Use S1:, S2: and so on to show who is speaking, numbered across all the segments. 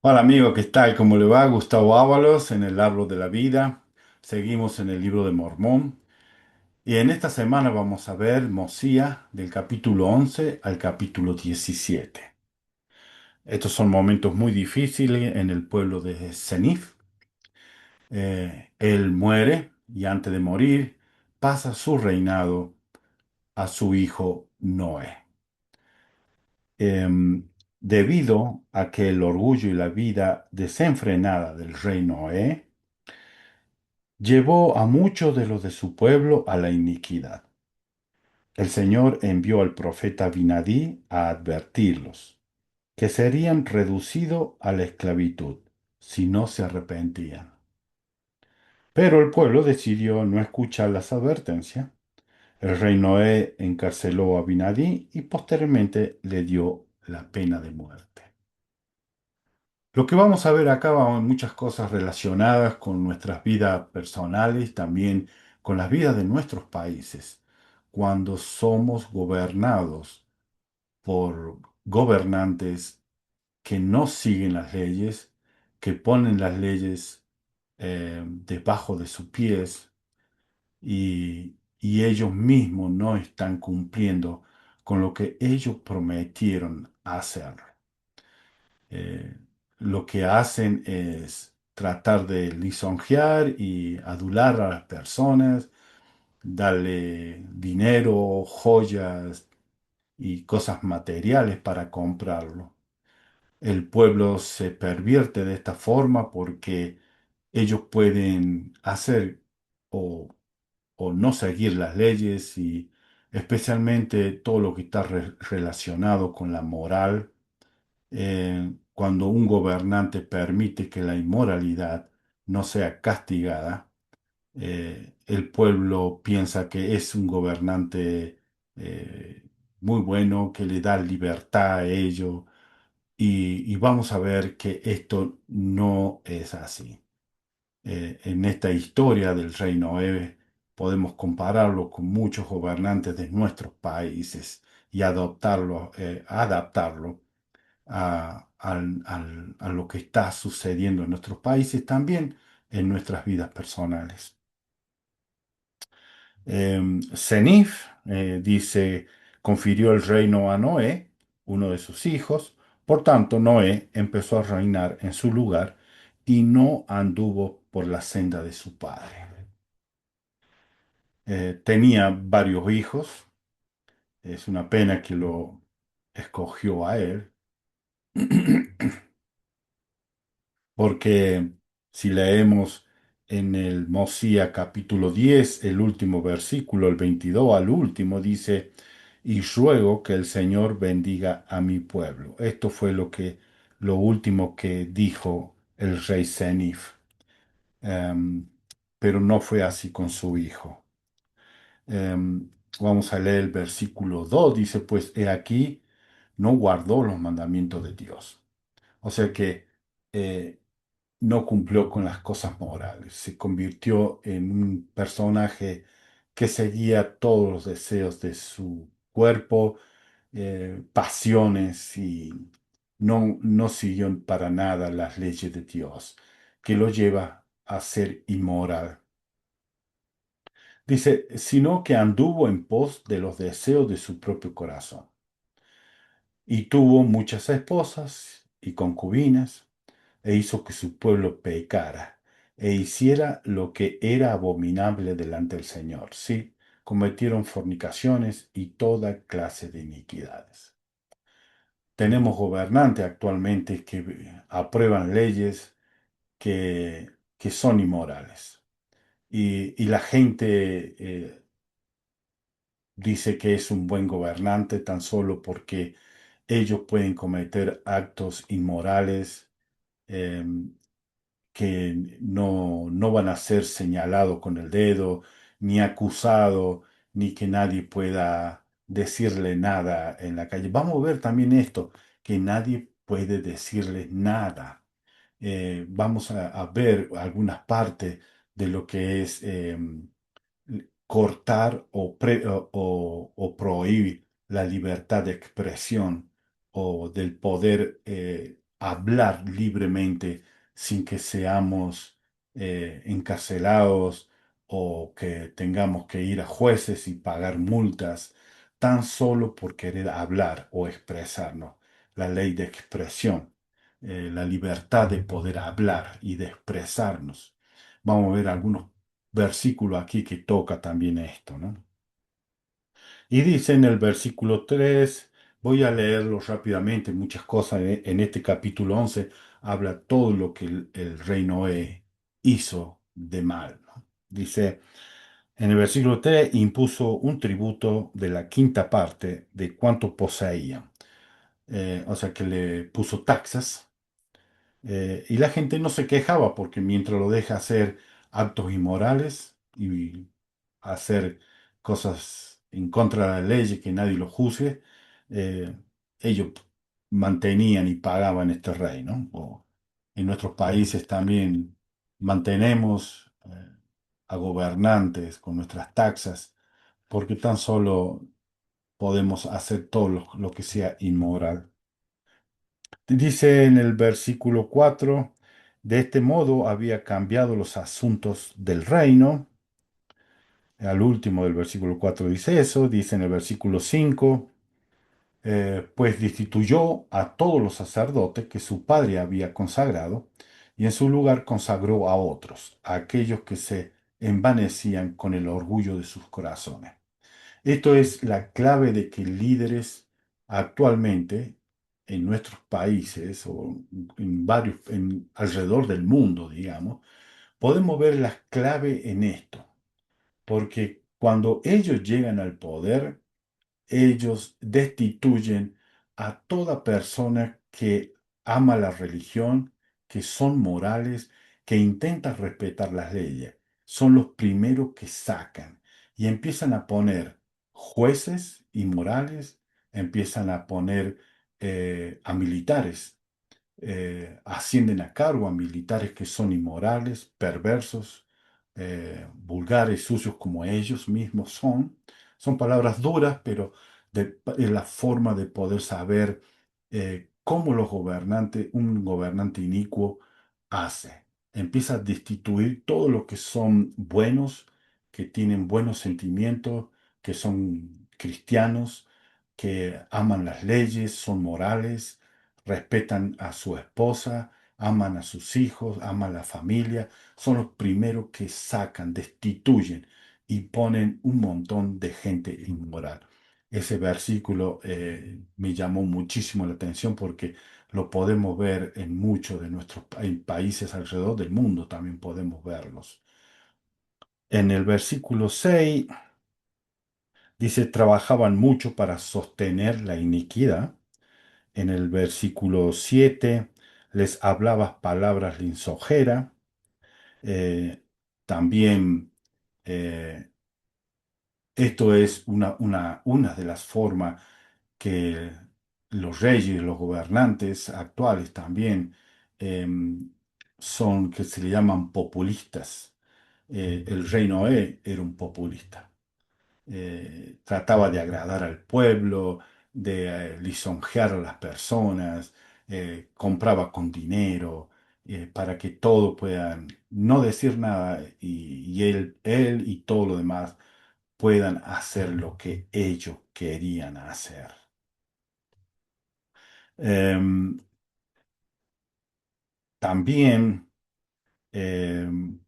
S1: Hola amigo, ¿qué tal? ¿Cómo le va? Gustavo Ábalos en el Árbol de la Vida. Seguimos en el libro de Mormón. Y en esta semana vamos a ver Mosía del capítulo 11 al capítulo 17. Estos son momentos muy difíciles en el pueblo de Senif. Él muere y antes de morir pasa su reinado a su hijo Noé. Debido a que el orgullo y la vida desenfrenada del rey Noé llevó a muchos de los de su pueblo a la iniquidad. El Señor envió al profeta Binadí a advertirlos que serían reducidos a la esclavitud si no se arrepentían. Pero el pueblo decidió no escuchar las advertencias. El rey Noé encarceló a Binadí y posteriormente le dio la pena de muerte. Lo que vamos a ver acá van muchas cosas relacionadas con nuestras vidas personales, también con las vidas de nuestros países, cuando somos gobernados por gobernantes que no siguen las leyes, que ponen las leyes debajo de sus pies y ellos mismos no están cumpliendo con lo que ellos prometieron hacer. eh, lo que hacen es tratar de lisonjear y adular a las personas, darle dinero, joyas y cosas materiales para comprarlo. El pueblo se pervierte de esta forma porque ellos pueden hacer o, o no seguir las leyes y especialmente todo lo que está relacionado con la moral. Cuando un gobernante permite que la inmoralidad no sea castigada, el pueblo piensa que es un gobernante muy bueno, que le da libertad a ellos, y vamos a ver que esto no es así. En esta historia del rey Noé podemos compararlo con muchos gobernantes de nuestros países y adaptarlo a lo que está sucediendo en nuestros países, también en nuestras vidas personales. Senif dice, confirió el reino a Noé, uno de sus hijos, por tanto Noé empezó a reinar en su lugar y no anduvo por la senda de su padre. Tenía varios hijos, es una pena que lo escogió a él. Porque si leemos en el Mosía capítulo 10 el último versículo, el 22 al último, dice, y ruego que el Señor bendiga a mi pueblo. Esto fue lo último que dijo el rey Senif. Em, pero no fue así con su hijo. Vamos a leer el versículo 2, dice, pues he aquí, no guardó los mandamientos de Dios. O sea que eh, no cumplió con las cosas morales, se convirtió en un personaje que seguía todos los deseos de su cuerpo, pasiones y no siguió para nada las leyes de Dios, que lo lleva a ser inmoral. Dice, sino que anduvo en pos de los deseos de su propio corazón y tuvo muchas esposas y concubinas e hizo que su pueblo pecara, e hiciera lo que era abominable delante del Señor. Sí, cometieron fornicaciones y toda clase de iniquidades. Tenemos gobernantes actualmente que aprueban leyes que son inmorales. Y la gente dice que es un buen gobernante tan solo porque ellos pueden cometer actos inmorales, em, que no van a ser señalados con el dedo, ni acusados, ni que nadie pueda decirle nada en la calle. Vamos a ver también esto, que nadie puede decirle nada. Vamos a ver algunas partes de lo que es cortar o prohibir la libertad de expresión o del poder hablar libremente sin que seamos encarcelados o que tengamos que ir a jueces y pagar multas tan solo por querer hablar o expresarnos. La ley de expresión, la libertad de poder hablar y de expresarnos. Vamos a ver algunos versículos aquí que toca también esto, ¿no? Y dice en el versículo 3, voy a leerlo rápidamente, muchas cosas en este capítulo 11 habla todo lo que el rey Noé hizo de mal, ¿no? Dice en el versículo 3, impuso un tributo de la quinta parte de cuanto poseían. O sea que le puso taxas y la gente no se quejaba porque mientras lo deja hacer actos inmorales y hacer cosas en contra de la ley y que nadie lo juzgue, eh, ellos mantenían y pagaban este rey, ¿no? O en nuestros países también mantenemos a gobernantes con nuestras taxas porque tan solo podemos hacer todo lo que sea inmoral. Dice en el versículo 4, de este modo había cambiado los asuntos del reino. Al último del versículo 4 dice eso, dice en el versículo 5, pues destituyó a todos los sacerdotes que su padre había consagrado y en su lugar consagró a otros, a aquellos que se envanecían con el orgullo de sus corazones. Esto es la clave de que líderes actualmente en nuestros países o en varios, alrededor del mundo, digamos, podemos ver la clave en esto, porque cuando ellos llegan al poder, ellos destituyen a toda persona que ama la religión, que son morales, que intentan respetar las leyes. Son los primeros que sacan y empiezan a poner jueces inmorales, empiezan a poner a militares ascienden a cargo a militares que son inmorales, perversos, vulgares, sucios como ellos mismos son. Son palabras duras, pero es la forma de poder saber cómo los gobernantes, un gobernante inicuo hace. Empieza a destituir todo lo que son buenos, que tienen buenos sentimientos, que son cristianos, que aman las leyes, son morales, respetan a su esposa, aman a sus hijos, aman a la familia, son los primeros que sacan, destituyen y ponen un montón de gente inmoral. Ese versículo me llamó muchísimo la atención porque lo podemos ver en muchos de nuestros países alrededor del mundo, también podemos verlos. En el versículo 6 dice, trabajaban mucho para sostener la iniquidad. En el versículo 7 les hablaba palabras lisonjeras. Eh, también esto es una de las formas que los reyes, los gobernantes actuales también son, que se le llaman populistas. El rey Noé era un populista. Trataba de agradar al pueblo, de lisonjear a las personas, compraba con dinero para que todos puedan no decir nada y él y todo lo demás puedan hacer lo que ellos querían hacer. Em, también em,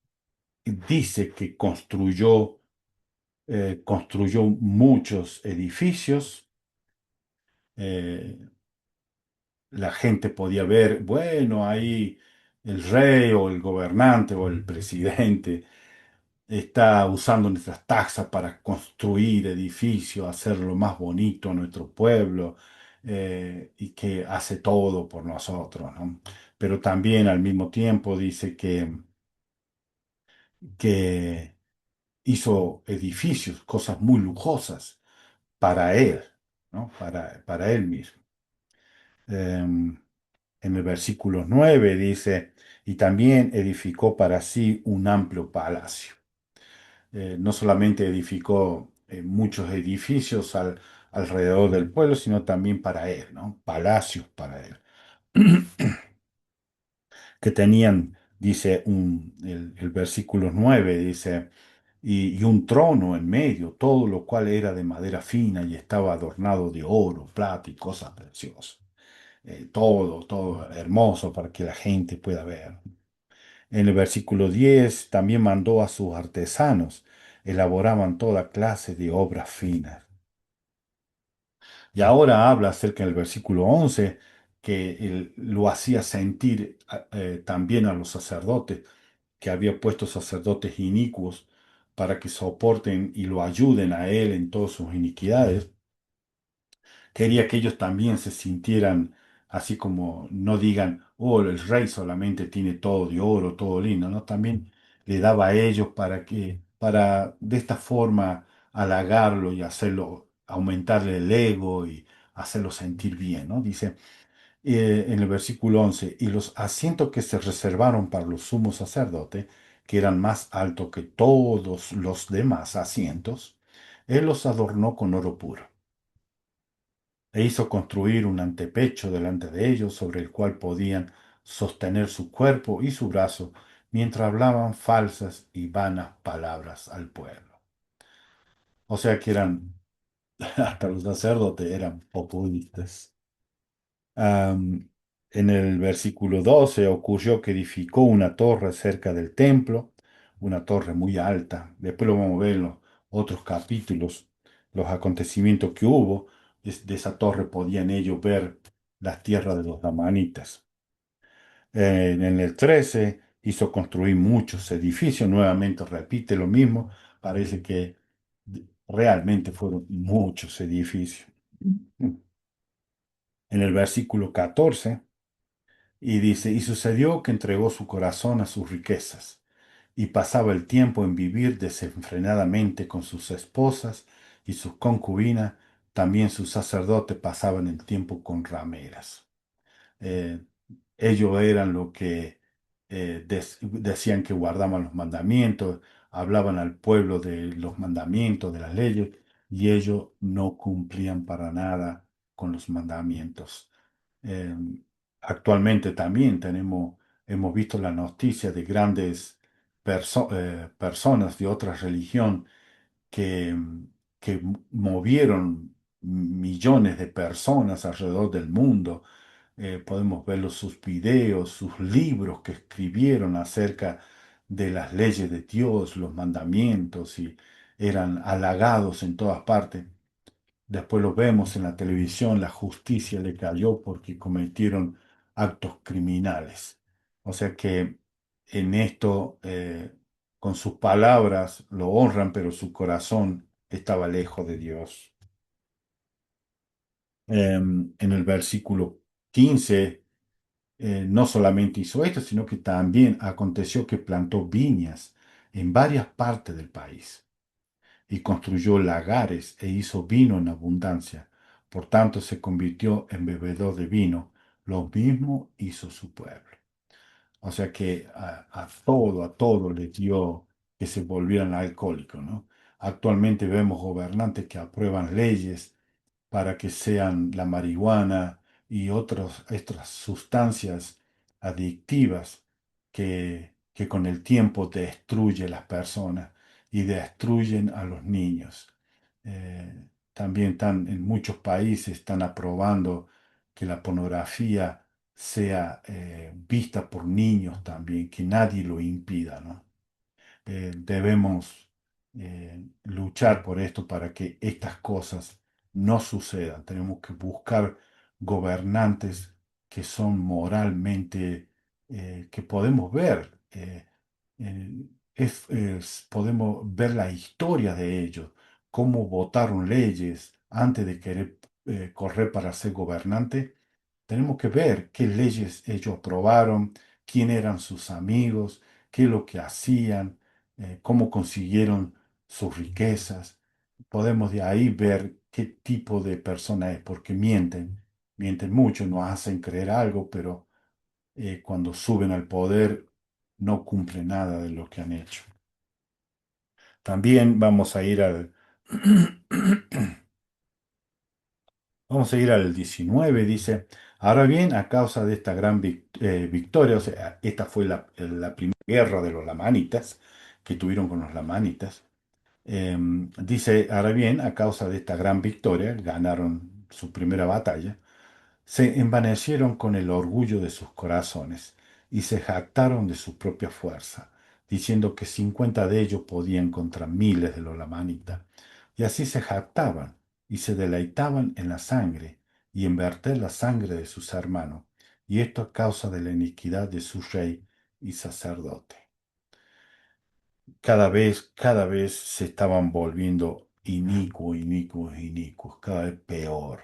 S1: dice que construyó muchos edificios. eh, la gente podía ver, bueno, ahí el rey o el gobernante o el presidente está usando nuestras taxas para construir edificios, hacerlo más bonito a nuestro pueblo y que hace todo por nosotros, ¿no? Pero también al mismo tiempo dice que hizo edificios, cosas muy lujosas para él, ¿no? Para él mismo. Em, En el versículo 9 dice, y también edificó para sí un amplio palacio. No solamente edificó muchos edificios alrededor del pueblo, sino también para él, ¿no? Palacios para él. que tenían, dice el versículo 9 dice, y un trono en medio, todo lo cual era de madera fina y estaba adornado de oro, plata y cosas preciosas. Todo hermoso para que la gente pueda ver. En el versículo 10 también mandó a sus artesanos, elaboraban toda clase de obras finas. Y ahora habla acerca del versículo 11 que él lo hacía sentir también a los sacerdotes, que había puesto sacerdotes inicuos para que soporten y lo ayuden a él en todas sus iniquidades. Quería que ellos también se sintieran así como no digan, oh, el rey solamente tiene todo de oro, todo lindo, ¿no? También le daba a ellos para de esta forma halagarlo y hacerlo, aumentarle el ego y hacerlo sentir bien, ¿no? Dice en el versículo 11, y los asientos que se reservaron para los sumos sacerdotes, que eran más altos que todos los demás asientos, él los adornó con oro puro e hizo construir un antepecho delante de ellos sobre el cual podían sostener su cuerpo y su brazo mientras hablaban falsas y vanas palabras al pueblo. O sea que eran, hasta los sacerdotes eran populistas. Am, en el versículo 12 ocurrió que edificó una torre cerca del templo, una torre muy alta. Después lo vamos a ver en los otros capítulos, los acontecimientos que hubo. De esa torre podían ellos ver las tierras de los amanitas. En el 13 hizo construir muchos edificios, nuevamente repite lo mismo, parece que realmente fueron muchos edificios. En el versículo 14 y dice, y sucedió que entregó su corazón a sus riquezas, y pasaba el tiempo en vivir desenfrenadamente con sus esposas y sus concubinas, también sus sacerdotes pasaban el tiempo con rameras. Eh, Ellos eran lo que decían que guardaban los mandamientos, hablaban al pueblo de los mandamientos, de las leyes, y ellos no cumplían para nada con los mandamientos. Eh, Actualmente también hemos visto la noticia de grandes personas de otra religión que, que movieron millones de personas alrededor del mundo. Podemos ver sus videos, sus libros que escribieron acerca de las leyes de Dios, los mandamientos, y eran halagados en todas partes. Después lo vemos en la televisión, la justicia le cayó porque cometieron actos criminales. O sea que en esto, con sus palabras lo honran, pero su corazón estaba lejos de Dios. En el versículo 15, no solamente hizo esto, sino que también aconteció que plantó viñas en varias partes del país y construyó lagares e hizo vino en abundancia. Por tanto, se convirtió en bebedor de vino. Lo mismo hizo su pueblo. O sea que a todo le dio que se volvieran alcohólicos, ¿no? Actualmente vemos gobernantes que aprueban leyes para que sean la marihuana y otras sustancias adictivas que con el tiempo destruyen las personas y destruyen a los niños. También en muchos países están aprobando que la pornografía sea vista por niños también, que nadie lo impida, ¿no? Debemos luchar por esto para que estas cosas no sucedan. Tenemos que buscar gobernantes que son moralmente, que podemos ver, podemos ver la historia de ellos, cómo votaron leyes antes de querer correr para ser gobernante. Tenemos que ver qué leyes ellos aprobaron, quién eran sus amigos, qué es lo que hacían, cómo consiguieron sus riquezas. Podemos de ahí ver qué tipo de persona es, porque mienten mucho, nos hacen creer algo, pero cuando suben al poder no cumplen nada de lo que han hecho. También vamos a ir al, vamos a ir al 19, dice. Ahora bien, a causa de esta gran victoria, o sea, esta fue la primera guerra de los lamanitas que tuvieron con los lamanitas. Dice, ahora bien, a causa de esta gran victoria, ganaron su primera batalla, se envanecieron con el orgullo de sus corazones y se jactaron de su propia fuerza, diciendo que 50 de ellos podían contra miles de los lamanitas. Y así se jactaban y se deleitaban en la sangre y en verter la sangre de sus hermanos, y esto a causa de la iniquidad de su rey y sacerdote. Cada vez se estaban volviendo inicuos, inicuos, inicuos, cada vez peor.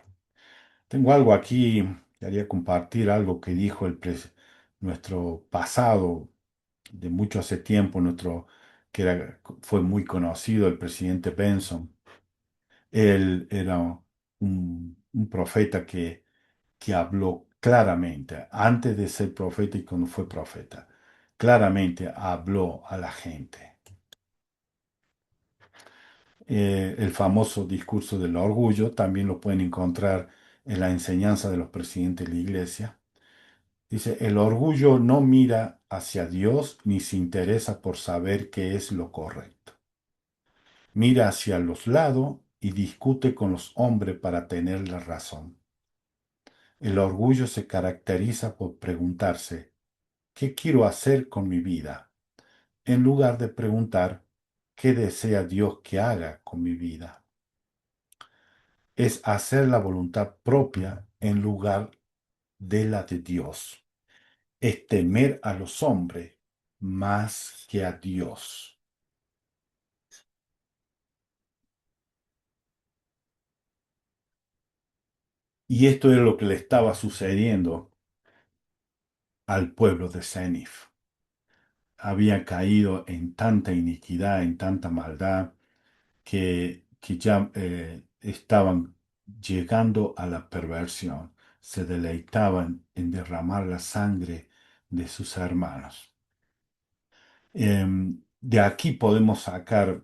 S1: Tengo algo aquí, quería compartir algo que dijo nuestro pasado, de mucho hace tiempo, fue muy conocido, el presidente Benson. Él era un profeta que habló claramente, antes de ser profeta y cuando fue profeta, claramente habló a la gente. El famoso discurso del orgullo también lo pueden encontrar en la enseñanza de los presidentes de la iglesia. Dice, el orgullo no mira hacia Dios ni se interesa por saber qué es lo correcto. Mira hacia los lados y discute con los hombres para tener la razón. El orgullo se caracteriza por preguntarse, ¿qué quiero hacer con mi vida? En lugar de preguntar, ¿qué desea Dios que haga con mi vida? Es hacer la voluntad propia en lugar de la de Dios. Es temer a los hombres más que a Dios. Y esto es lo que le estaba sucediendo al pueblo de Cenif. Había caído en tanta iniquidad, en tanta maldad, que ya estaban llegando a la perversión. Se deleitaban en derramar la sangre de sus hermanos. De aquí podemos sacar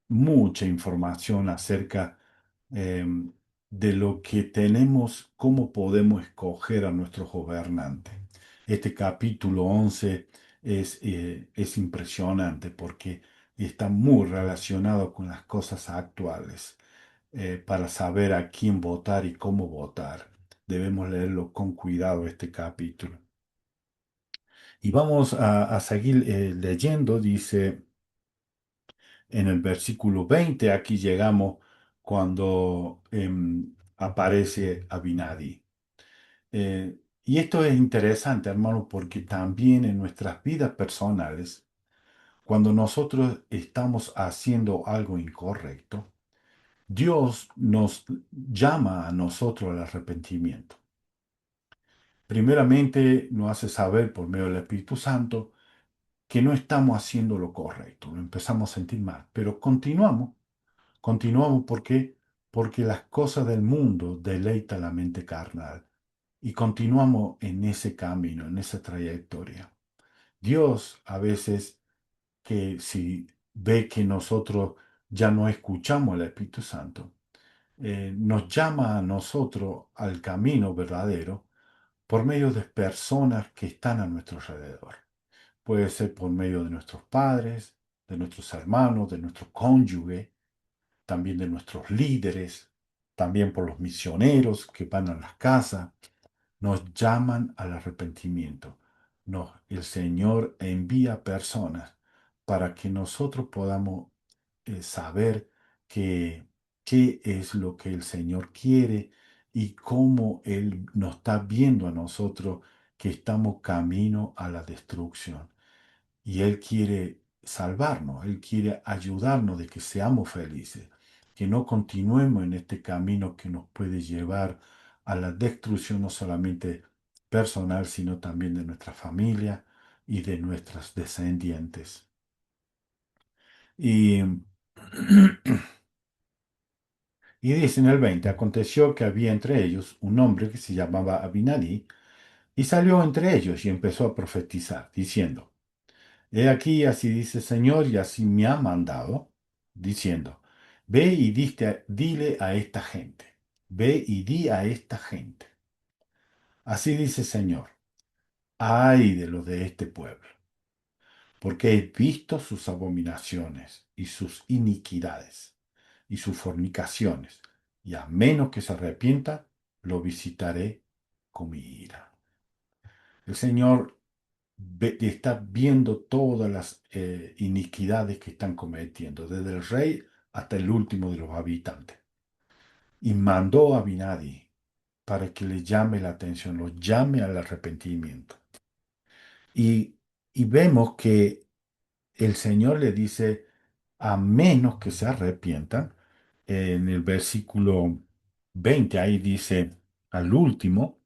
S1: mucha información acerca em, de lo que tenemos, cómo podemos escoger a nuestros gobernantes. Este capítulo 11 es impresionante porque está muy relacionado con las cosas actuales. Para saber a quién votar y cómo votar, debemos leerlo con cuidado este capítulo. Y vamos a seguir leyendo, dice en el versículo 20, aquí llegamos cuando aparece Abinadi. Y esto es interesante, hermano, porque también en nuestras vidas personales, cuando nosotros estamos haciendo algo incorrecto, Dios nos llama a nosotros al arrepentimiento. Primeramente nos hace saber por medio del Espíritu Santo que no estamos haciendo lo correcto, lo empezamos a sentir mal, pero continuamos porque las cosas del mundo deleitan la mente carnal y continuamos en ese camino, en esa trayectoria. Dios a veces que si ve que nosotros ya no escuchamos al Espíritu Santo, nos llama a nosotros al camino verdadero por medio de personas que están a nuestro alrededor. Puede ser por medio de nuestros padres, de nuestros hermanos, de nuestro cónyuge, también de nuestros líderes, también por los misioneros que van a las casas, nos llaman al arrepentimiento. El Señor envía personas para que nosotros podamos saber que, qué es lo que el Señor quiere y cómo Él nos está viendo a nosotros que estamos camino a la destrucción. Y Él quiere salvarnos, Él quiere ayudarnos de que seamos felices, que no continuemos en este camino que nos puede llevar a la destrucción no solamente personal, sino también de nuestra familia y de nuestras descendientes. Y, y dice en el 20, aconteció que había entre ellos un hombre que se llamaba Abinadí, y salió entre ellos y empezó a profetizar, diciendo, He aquí, así dice el Señor, y así me ha mandado, diciendo, ve y dile a esta gente, ve y di a esta gente. Así dice el Señor, ay de los de este pueblo, porque he visto sus abominaciones y sus iniquidades y sus fornicaciones, y a menos que se arrepienta, lo visitaré con mi ira. El Señor está viendo todas las iniquidades que están cometiendo, desde el rey hasta el último de los habitantes. Y mandó a Abinadi para que le llame la atención, lo llame al arrepentimiento. Y, y vemos que el Señor le dice, a menos que se arrepientan, en el versículo 20 ahí dice, al último,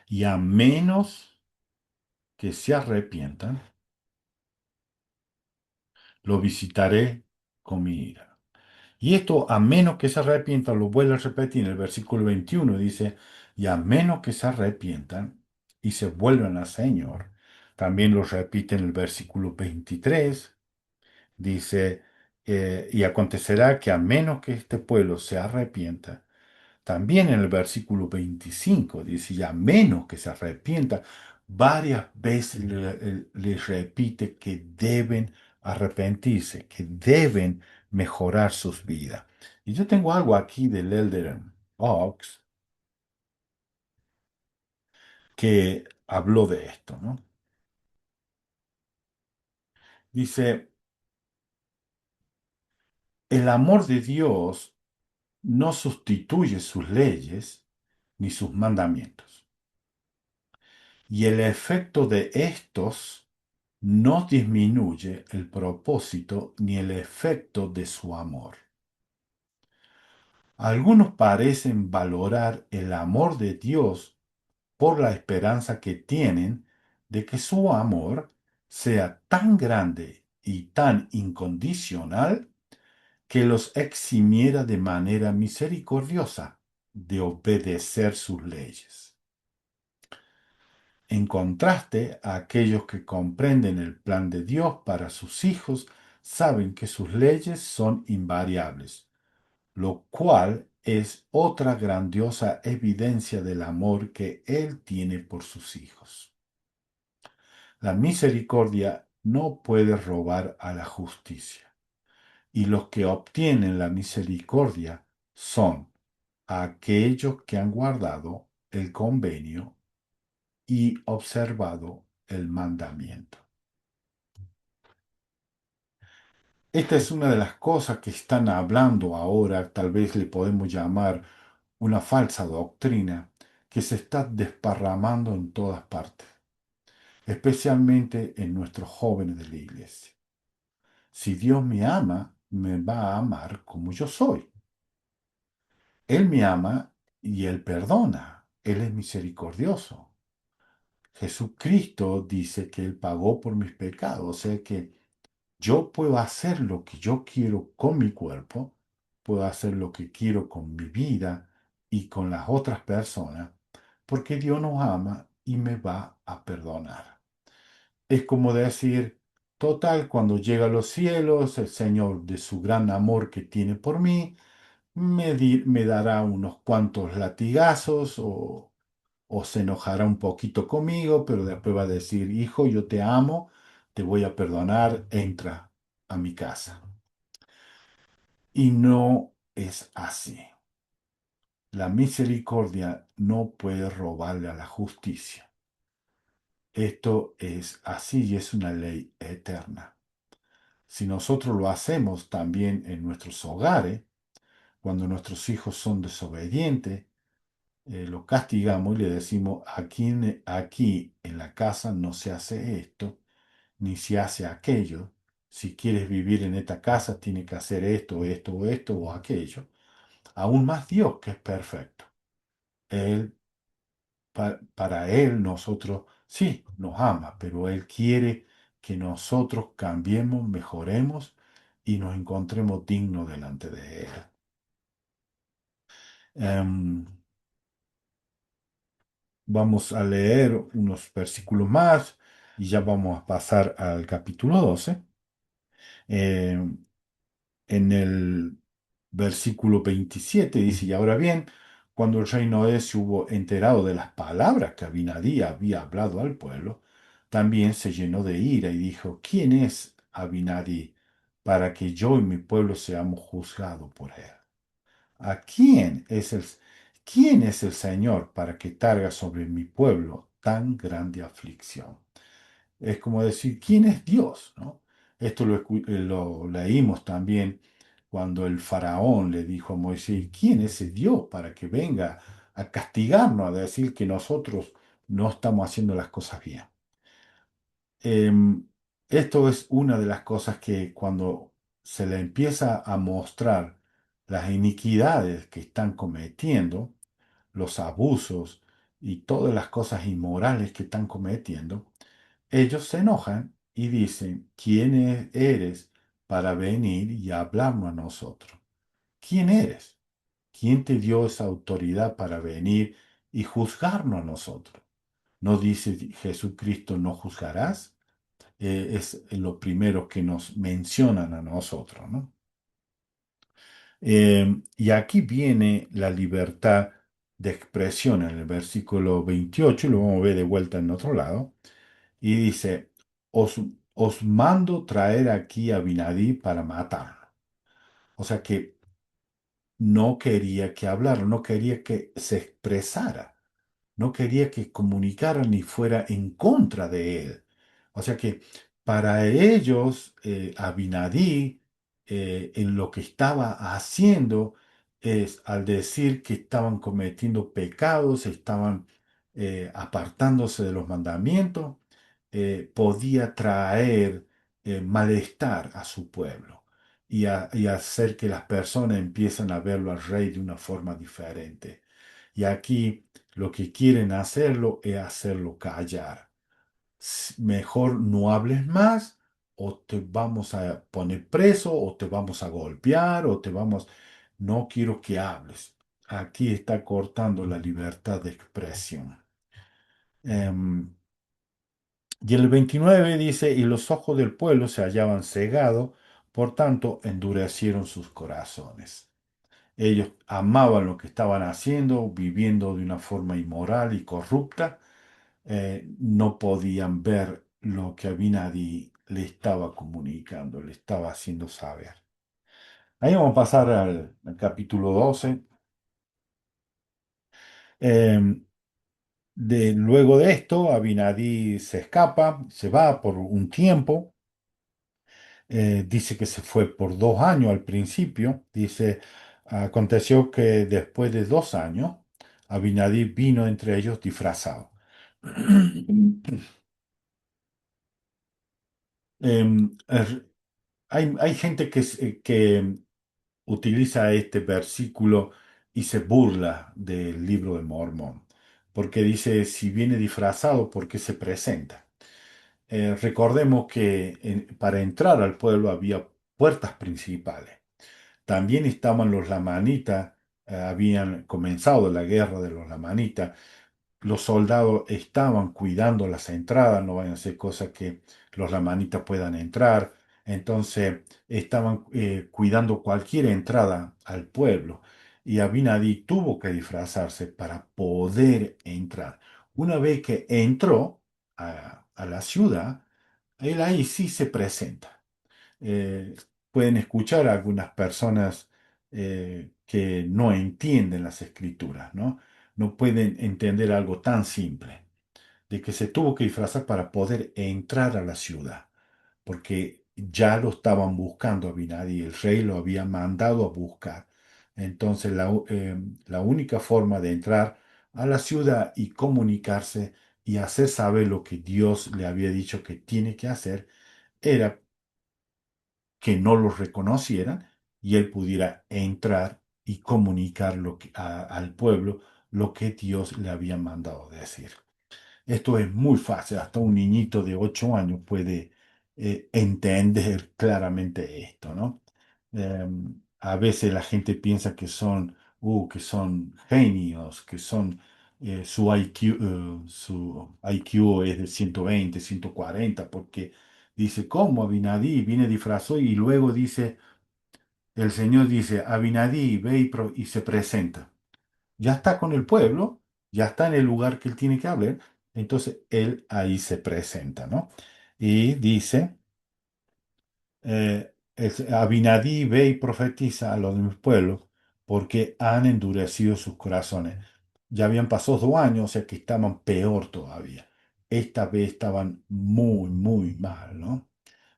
S1: y a menos que se arrepientan, lo visitaré con mi ira. Y esto, a menos que se arrepientan, lo vuelve a repetir en el versículo 21, dice, y a menos que se arrepientan y se vuelvan al Señor. También lo repite en el versículo 23, dice, y acontecerá que a menos que este pueblo se arrepienta, también en el versículo 25 dice, ya menos que se arrepienta, varias veces le repite que deben arrepentirse, que deben mejorar sus vidas. Y yo tengo algo aquí del Elder Ox que habló de esto, ¿no? Dice, el amor de Dios no sustituye sus leyes ni sus mandamientos. Y el efecto de estos no disminuye el propósito ni el efecto de su amor. Algunos parecen valorar el amor de Dios por la esperanza que tienen de que su amor sea tan grande y tan incondicional que los eximiera de manera misericordiosa de obedecer sus leyes. En contraste, a aquellos que comprenden el plan de Dios para sus hijos saben que sus leyes son invariables, lo cual es otra grandiosa evidencia del amor que Él tiene por sus hijos. La misericordia no puede robar a la justicia, y los que obtienen la misericordia son aquellos que han guardado el convenio y observado el mandamiento. Esta es una de las cosas que están hablando ahora, tal vez le podemos llamar una falsa doctrina, que se está desparramando en todas partes, especialmente en nuestros jóvenes de la iglesia. Si Dios me ama, me va a amar como yo soy. Él me ama y Él perdona. Él es misericordioso. Jesucristo dice que Él pagó por mis pecados, o sea que yo puedo hacer lo que yo quiero con mi cuerpo, puedo hacer lo que quiero con mi vida y con las otras personas, porque Dios nos ama y me va a perdonar. Es como decir, total, cuando llega a los cielos, el Señor de su gran amor que tiene por mí, me dará unos cuantos latigazos o se enojará un poquito conmigo, pero después va a decir, hijo, yo te amo, te voy a perdonar, entra a mi casa. Y no es así. La misericordia no puede robarle a la justicia. Esto es así y es una ley eterna. Si nosotros lo hacemos también en nuestros hogares, cuando nuestros hijos son desobedientes, lo castigamos y le decimos, aquí en la casa no se hace esto, ni se hace aquello. Si quieres vivir en esta casa, tienes que hacer esto, esto, o esto, o aquello. Aún más Dios, que es perfecto. Él, para Él, nosotros, sí, nos ama, pero Él quiere que nosotros cambiemos, mejoremos y nos encontremos dignos delante de Él. Em, Vamos a leer unos versículos más y ya vamos a pasar al capítulo 12. En el versículo 27 dice, y ahora bien, Cuando el rey Noé se hubo enterado de las palabras que Abinadí había hablado al pueblo, también se llenó de ira y dijo, ¿quién es Abinadí para que yo y mi pueblo seamos juzgados por él? ¿A quién es el Señor para que carga sobre mi pueblo tan grande aflicción? Es como decir, ¿quién es Dios? ¿No? Esto lo leímos también cuando el faraón le dijo a Moisés, ¿quién es ese Dios para que venga a castigarnos, a decir que nosotros no estamos haciendo las cosas bien? Em, Esto es una de las cosas que cuando se le empieza a mostrar las iniquidades que están cometiendo, los abusos y todas las cosas inmorales que están cometiendo, ellos se enojan y dicen, ¿quién eres para venir y hablarnos a nosotros? ¿Quién eres? ¿Quién te dio esa autoridad para venir y juzgarnos a nosotros? ¿No dice Jesucristo, no juzgarás? Es lo primero que nos mencionan a nosotros, ¿no? Y aquí viene la libertad de expresión en el versículo 28, y lo vamos a ver de vuelta en otro lado, y dice, os, os mando traer aquí a Abinadí para matarlo. O sea que no quería que hablara, no quería que se expresara, no quería que comunicara ni fuera en contra de él. O sea que para ellos, Abinadí, en lo que estaba haciendo, es al decir que estaban cometiendo pecados, estaban apartándose de los mandamientos, podía traer malestar a su pueblo y hacer que las personas empiecen a verlo al rey de una forma diferente. Y aquí lo que quieren hacerlo es hacerlo callar. Mejor no hables más o te vamos a poner preso o te vamos a golpear o te vamos... No quiero que hables. Aquí está cortando la libertad de expresión. Em, y el 29 dice, y los ojos del pueblo se hallaban cegados, por tanto endurecieron sus corazones. Ellos amaban lo que estaban haciendo, viviendo de una forma inmoral y corrupta, no podían ver lo que Abinadi le estaba comunicando, le estaba haciendo saber. Ahí vamos a pasar al capítulo 12. Eh, Luego de esto, Abinadi se escapa, se va por un tiempo. Dice que se fue por 2 años al principio. Dice, aconteció que después de 2 años, Abinadi vino entre ellos disfrazado. Em, er- hay gente que utiliza este versículo y se burla del libro de Mormón, porque dice, si viene disfrazado, ¿por qué se presenta? Recordemos que para entrar al pueblo había puertas principales. También estaban los lamanitas, habían comenzado la guerra de los lamanitas, los soldados estaban cuidando las entradas, no vayan a ser cosas que los lamanitas puedan entrar. Entonces estaban cuidando cualquier entrada al pueblo. Y Abinadí tuvo que disfrazarse para poder entrar. Una vez que entró a la ciudad, él ahí sí se presenta. eh, Pueden escuchar a algunas personas que no entienden las escrituras, ¿no? No pueden entender algo tan simple, de que se tuvo que disfrazar para poder entrar a la ciudad, porque ya lo estaban buscando a Abinadi, el rey lo había mandado a buscar. Entonces la única forma de entrar a la ciudad y comunicarse y hacer saber lo que Dios le había dicho que tiene que hacer era que no los reconocieran y él pudiera entrar y comunicar al pueblo lo que Dios le había mandado decir. Esto es muy fácil, hasta un niñito de 8 años puede entender claramente esto, ¿no? A veces la gente piensa que son genios, que son su IQ es de 120, 140, porque dice, ¿cómo Abinadí viene disfrazado? Y luego dice, el Señor dice, Abinadí ve y se presenta. ya está con el pueblo, ya está en el lugar que él tiene que hablar, entonces él ahí se presenta, ¿no? Y dice, Abinadí ve y profetiza a los de mi pueblo, porque han endurecido sus corazones. Ya habían pasado 2 años, o sea que estaban peor todavía. Esta vez estaban muy, muy mal, ¿no?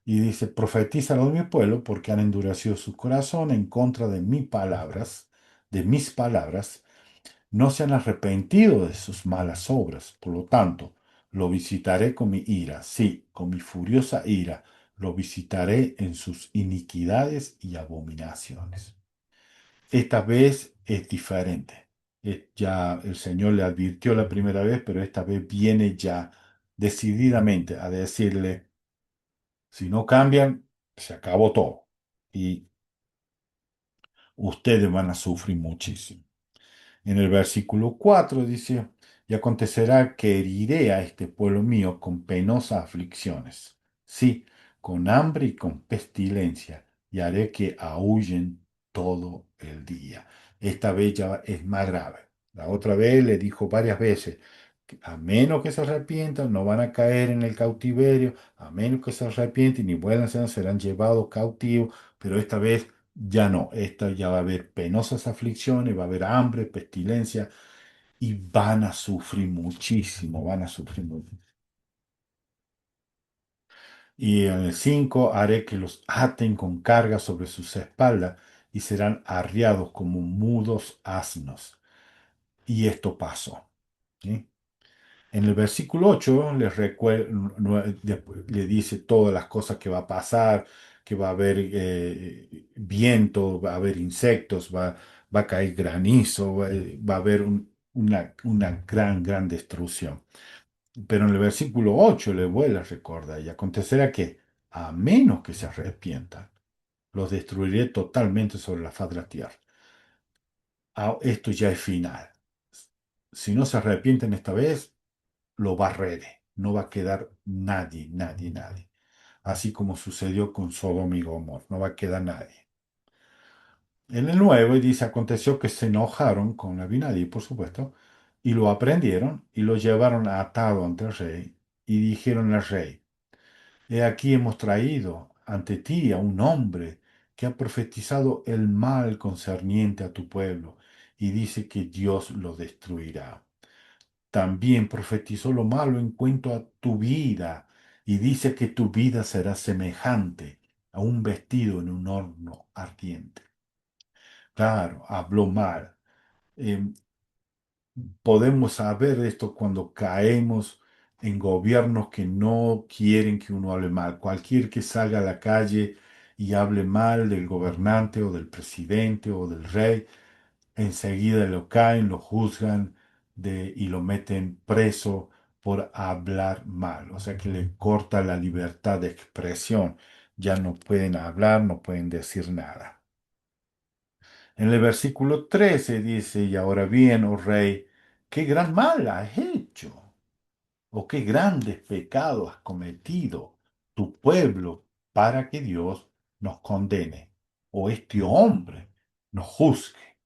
S1: Y dice, profetiza a los de mi pueblo, porque han endurecido su corazón en contra de mis palabras, no se han arrepentido de sus malas obras. Por lo tanto, lo visitaré con mi ira, sí, con mi furiosa ira, lo visitaré en sus iniquidades y abominaciones. Esta vez es diferente. Ya el Señor le advirtió la primera vez, pero esta vez viene ya decididamente a decirle, si no cambian, se acabó todo. Y ustedes van a sufrir muchísimo. En el versículo 4 dice, y acontecerá que heriré a este pueblo mío con penosas aflicciones, sí, con hambre y con pestilencia, y haré que aúllen todo el día. Esta vez ya es más grave. La otra vez le dijo varias veces, que a menos que se arrepientan, no van a caer en el cautiverio, a menos que se arrepienten y vuelvan, serán llevados cautivos, pero esta vez ya no, esta ya va a haber penosas aflicciones, va a haber hambre, pestilencia y van a sufrir muchísimo, van a sufrir mucho. Y en el 5 haré que los aten con carga sobre sus espaldas y serán arriados como mudos asnos. Y esto pasó. ¿Sí? En el versículo 8 le dice todas las cosas que va a pasar, que va a haber viento, va a haber insectos, va a caer granizo, va a haber una gran, gran destrucción. Pero en el versículo 8 le vuelve a recordar, y acontecerá que, a menos que se arrepientan, los destruiré totalmente sobre la faz de la tierra. Esto ya es final. Si no se arrepienten esta vez, lo barreré. No va a quedar nadie, nadie, nadie. Así como sucedió con Sodoma y Gomorra. No va a quedar nadie. En el 9 dice, aconteció que se enojaron con Abinadí, por supuesto, y lo aprendieron y lo llevaron atado ante el rey y dijeron al rey, he aquí hemos traído ante ti a un hombre que ha profetizado el mal concerniente a tu pueblo y dice que Dios lo destruirá. También profetizó lo malo en cuanto a tu vida y dice que tu vida será semejante a un vestido en un horno ardiente. Claro, habló mal. Em, Podemos saber esto cuando caemos en gobiernos que no quieren que uno hable mal. Cualquier que salga a la calle y hable mal del gobernante o del presidente o del rey, enseguida lo caen, lo juzgan y lo meten preso por hablar mal. O sea que le corta la libertad de expresión. Ya no pueden hablar, no pueden decir nada. En el versículo 13 dice, y ahora bien, oh rey, qué gran mal has hecho, o qué grandes pecados has cometido tu pueblo para que Dios nos condene, o este hombre nos juzgue.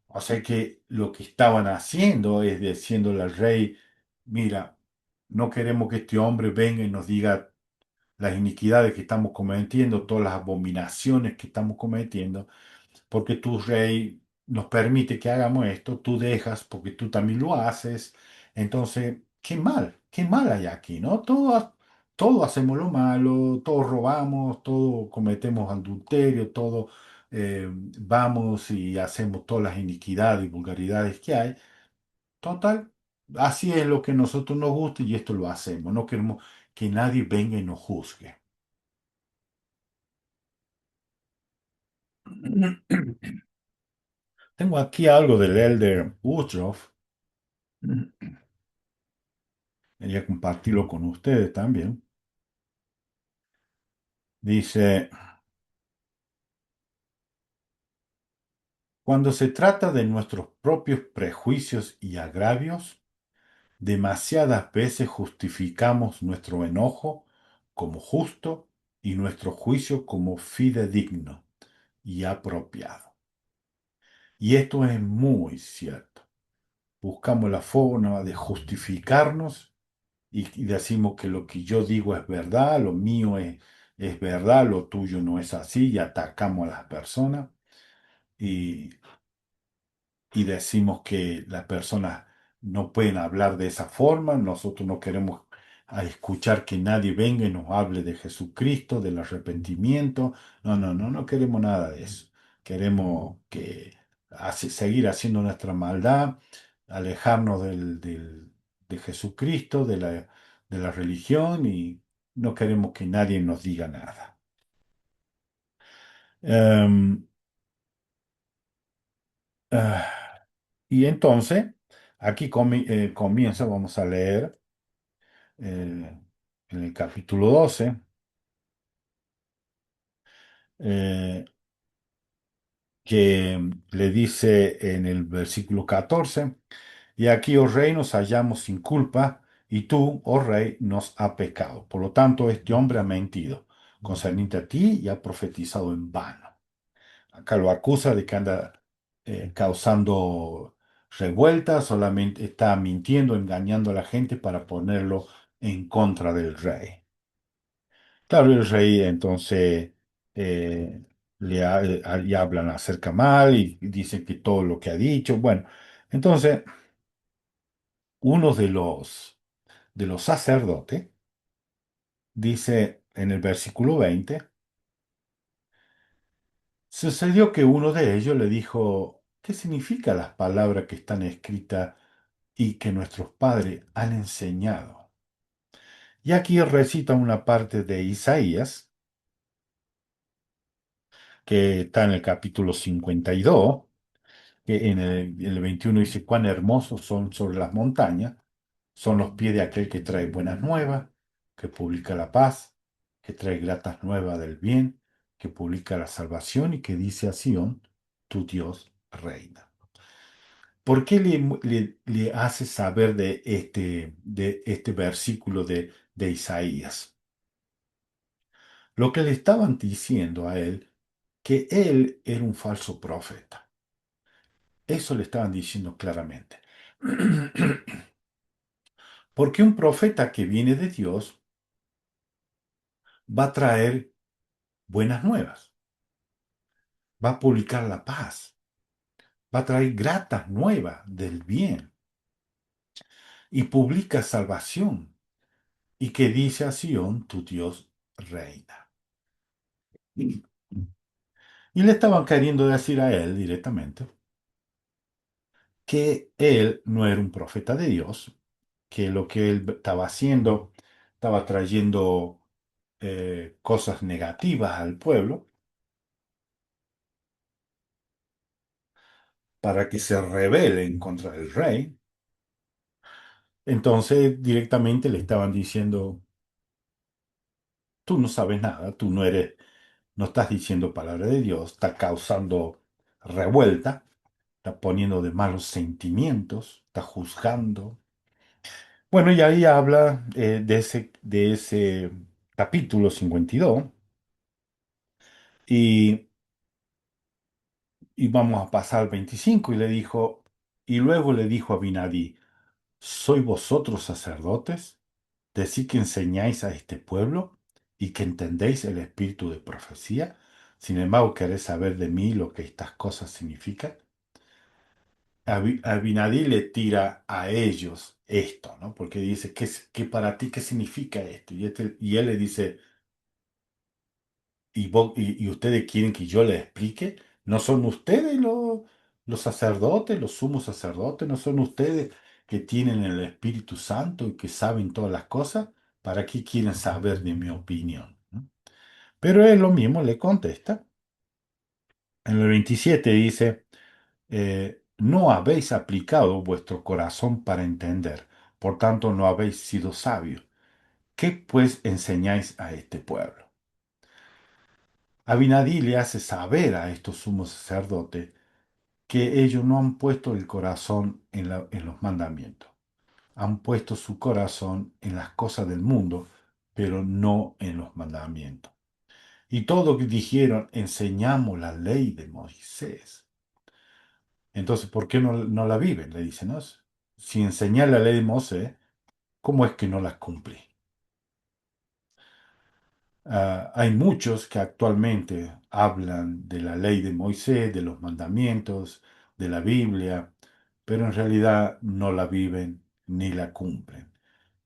S1: O sea que lo que estaban haciendo es diciéndole al rey, mira, no queremos que este hombre venga y nos diga las iniquidades que estamos cometiendo, todas las abominaciones que estamos cometiendo, porque tu rey nos permite que hagamos esto, tú dejas porque tú también lo haces. Entonces, qué mal hay aquí, ¿no? Todo hacemos lo malo, todos robamos, todo cometemos adulterio, todo vamos y hacemos todas las iniquidades y vulgaridades que hay. Total, así es lo que a nosotros nos gusta y esto lo hacemos. No queremos que nadie venga y nos juzgue. Tengo aquí algo del elder Woodruff. Quería compartirlo con ustedes también. Dice, cuando se trata de nuestros propios prejuicios y agravios, demasiadas veces justificamos nuestro enojo como justo y nuestro juicio como fidedigno y apropiado. Y esto es muy cierto. Buscamos la forma de justificarnos y decimos que lo que yo digo es verdad, lo mío es verdad, lo tuyo no es así, y atacamos a las personas y, y decimos que las personas no pueden hablar de esa forma, nosotros no queremos escuchar que nadie venga y nos hable de Jesucristo, del arrepentimiento, no, no, no, no queremos nada de eso, queremos seguir haciendo nuestra maldad, alejarnos de Jesucristo, de la religión y no queremos que nadie nos diga nada. Em, ah, y entonces, aquí comienza, vamos a leer en el capítulo 12, eh, que le dice en el versículo 14, y aquí, oh rey, nos hallamos sin culpa, y tú, oh rey, nos ha pecado. Por lo tanto, este hombre ha mentido concerniente a ti y ha profetizado en vano. Acá lo acusa de que anda causando revueltas, solamente está mintiendo, engañando a la gente para ponerlo en contra del rey. Claro, el rey entonces eh, le hablan acerca mal y dicen que todo lo que ha dicho. Bueno, entonces uno de los sacerdotes dice en el versículo 20, sucedió que uno de ellos le dijo, ¿qué significan las palabras que están escritas y que nuestros padres han enseñado? Y aquí recita una parte de Isaías, que está en el capítulo 52, que en el 21 dice, cuán hermosos son sobre las montañas, son los pies de aquel que trae buenas nuevas, que publica la paz, que trae gratas nuevas del bien, que publica la salvación y que dice a Sión, tu Dios reina. ¿Por qué le hace saber de este versículo de Isaías? Lo que le estaban diciendo a él, que él era un falso profeta. Eso le estaban diciendo claramente. Porque un profeta que viene de Dios va a traer buenas nuevas, va a publicar la paz, va a traer gratas nuevas del bien y publica salvación y que dice a Sión, tu Dios reina. Y le estaban queriendo decir a él directamente que él no era un profeta de Dios, que lo que él estaba haciendo estaba trayendo cosas negativas al pueblo para que se rebelen contra el rey. Entonces directamente le estaban diciendo, tú no sabes nada, tú no estás diciendo palabra de Dios, estás causando revuelta, estás poniendo de malos sentimientos, estás juzgando. Bueno, y ahí habla de ese capítulo 52 y, y vamos a pasar al 25 y luego le dijo a Binadí, ¿sois vosotros sacerdotes? Decid que enseñáis a este pueblo y que entendéis el espíritu de profecía. Sin embargo, queréis saber de mí lo que estas cosas significan. Abinadí le tira a ellos esto, ¿no? Porque dice, ¿qué para ti qué significa esto? Y él le dice, ¿y ustedes quieren que yo les explique? ¿No son ustedes los sacerdotes, los sumos sacerdotes? ¿No son ustedes que tienen el Espíritu Santo y que saben todas las cosas? ¿Para qué quieren saber de mi opinión? ¿No? Pero él lo mismo le contesta. En el 27 dice, no habéis aplicado vuestro corazón para entender, por tanto no habéis sido sabios. ¿Qué pues enseñáis a este pueblo? Abinadí le hace saber a estos sumos sacerdotes que ellos no han puesto el corazón en los mandamientos, han puesto su corazón en las cosas del mundo, pero no en los mandamientos. Y todo que dijeron, enseñamos la ley de Moisés. Entonces, ¿por qué no la viven? Le dicen, ¿no? Si enseñé la ley de Moisés, ¿cómo es que no la cumplí? Hay muchos que actualmente hablan de la ley de Moisés, de los mandamientos, de la Biblia, pero en realidad no la viven ni la cumplen.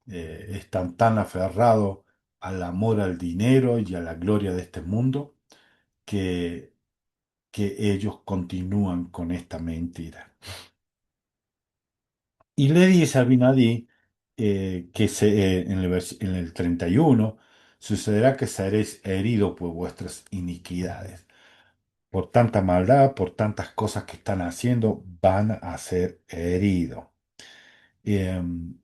S1: Están tan aferrados al amor al dinero y a la gloria de este mundo que, que ellos continúan con esta mentira. Y le dice a Abinadí en el 31 sucederá que seréis heridos por vuestras iniquidades. Por tanta maldad, por tantas cosas que están haciendo, van a ser heridos. Em,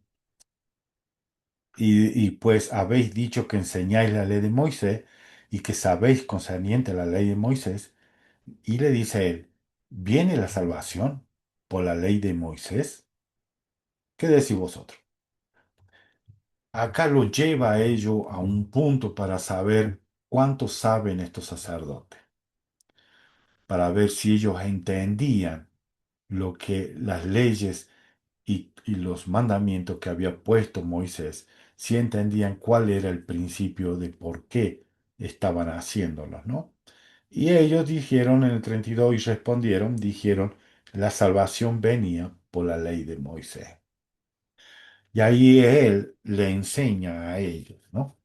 S1: pues habéis dicho que enseñáis la ley de Moisés y que sabéis concerniente a la ley de Moisés. Y le dice él, ¿viene la salvación por la ley de Moisés? ¿Qué decís vosotros? Acá lo lleva a ello a un punto para saber cuánto saben estos sacerdotes, para ver si ellos entendían lo que las leyes y los mandamientos que había puesto Moisés, si entendían cuál era el principio de por qué estaban haciéndolos, ¿no? Y ellos dijeron en el 32 y respondieron, dijeron, la salvación venía por la ley de Moisés. Y ahí él le enseña a ellos, ¿no?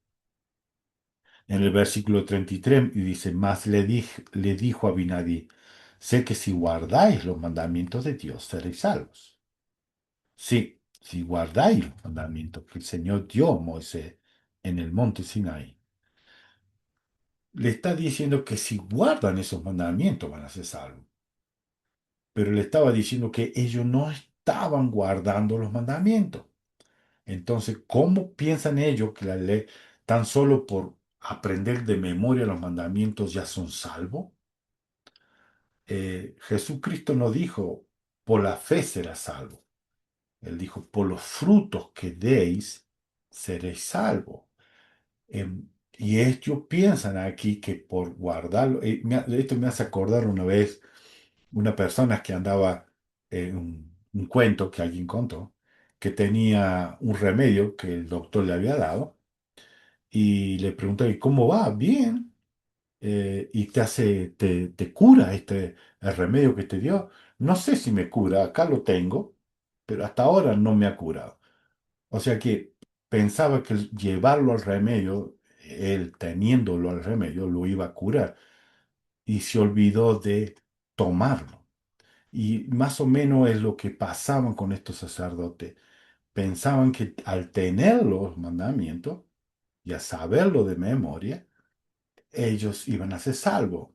S1: En el versículo 33 y dice, más le dijo a Abinadí, sé que si guardáis los mandamientos de Dios seréis salvos. Sí, si guardáis los mandamientos que el Señor dio a Moisés en el monte Sinai, le está diciendo que si guardan esos mandamientos van a ser salvos. Pero le estaba diciendo que ellos no estaban guardando los mandamientos. Entonces, ¿cómo piensan ellos que la ley, tan solo por aprender de memoria los mandamientos, ya son salvos? Jesucristo no dijo, por la fe serás salvo. Él dijo, por los frutos que deis, seréis salvos. Y ellos piensan aquí que por guardarlo, esto me hace acordar una vez una persona que andaba en un cuento que alguien contó, que tenía un remedio que el doctor le había dado y le preguntó, ¿y cómo va? Bien. Y te cura el remedio que te dio. No sé si me cura, acá lo tengo, pero hasta ahora no me ha curado. O sea que pensaba que llevarlo al remedio, él teniéndolo al remedio, lo iba a curar y se olvidó de tomarlo. Y más o menos es lo que pasaban con estos sacerdotes. Pensaban que al tener los mandamientos y a saberlo de memoria, ellos iban a ser salvos,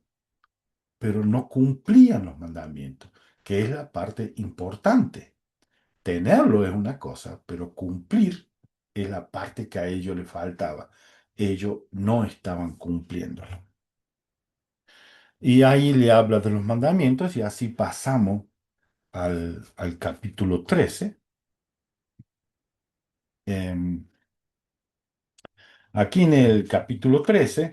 S1: pero no cumplían los mandamientos, que es la parte importante. Tenerlo es una cosa, pero cumplir es la parte que a ellos les faltaba. Ellos no estaban cumpliéndolo. Y ahí le habla de los mandamientos y así pasamos al capítulo 13. Em, Aquí en el capítulo 13,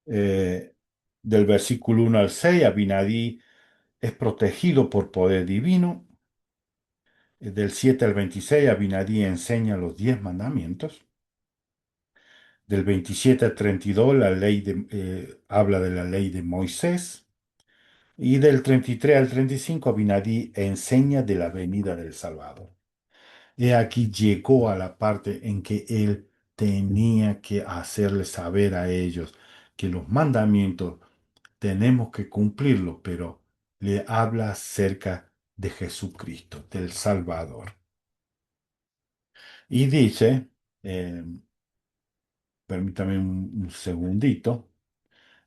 S1: eh, del versículo 1 al 6, Abinadí es protegido por poder divino. Del 7 al 26, Abinadí enseña los 10 mandamientos. Del 27 al 32, habla de la ley de Moisés. Y del 33 al 35, Abinadí enseña de la venida del Salvador. Y aquí llegó a la parte en que él tenía que hacerle saber a ellos que los mandamientos tenemos que cumplirlos, pero le habla acerca de Jesucristo, del Salvador. Y dice, eh, permítame un segundito,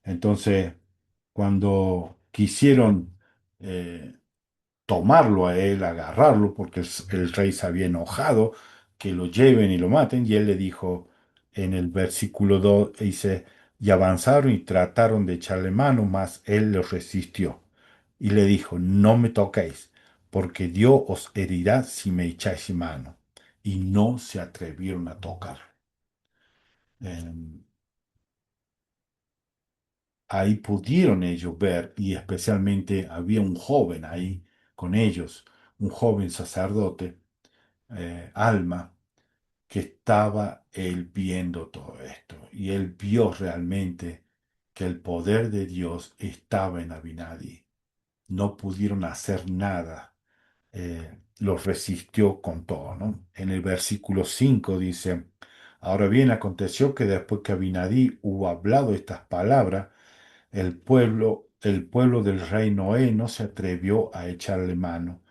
S1: entonces, cuando quisieron eh, tomarlo a él, agarrarlo, porque el rey se había enojado, que lo lleven y lo maten, y él le dijo en el versículo 2 dice, y avanzaron y trataron de echarle mano, mas él los resistió, y le dijo, no me toquéis, porque Dios os herirá si me echáis mano. Y no se atrevieron a tocar. ahí pudieron ellos ver, y especialmente había un joven ahí con ellos, un joven sacerdote, Alma, que estaba él viendo todo esto, y él vio realmente que el poder de Dios estaba en Abinadi. No pudieron hacer nada, los resistió con todo, ¿no? En el versículo 5 dice, ahora bien, aconteció que después que Abinadí hubo hablado estas palabras, el pueblo del rey Noé no se atrevió a echarle mano,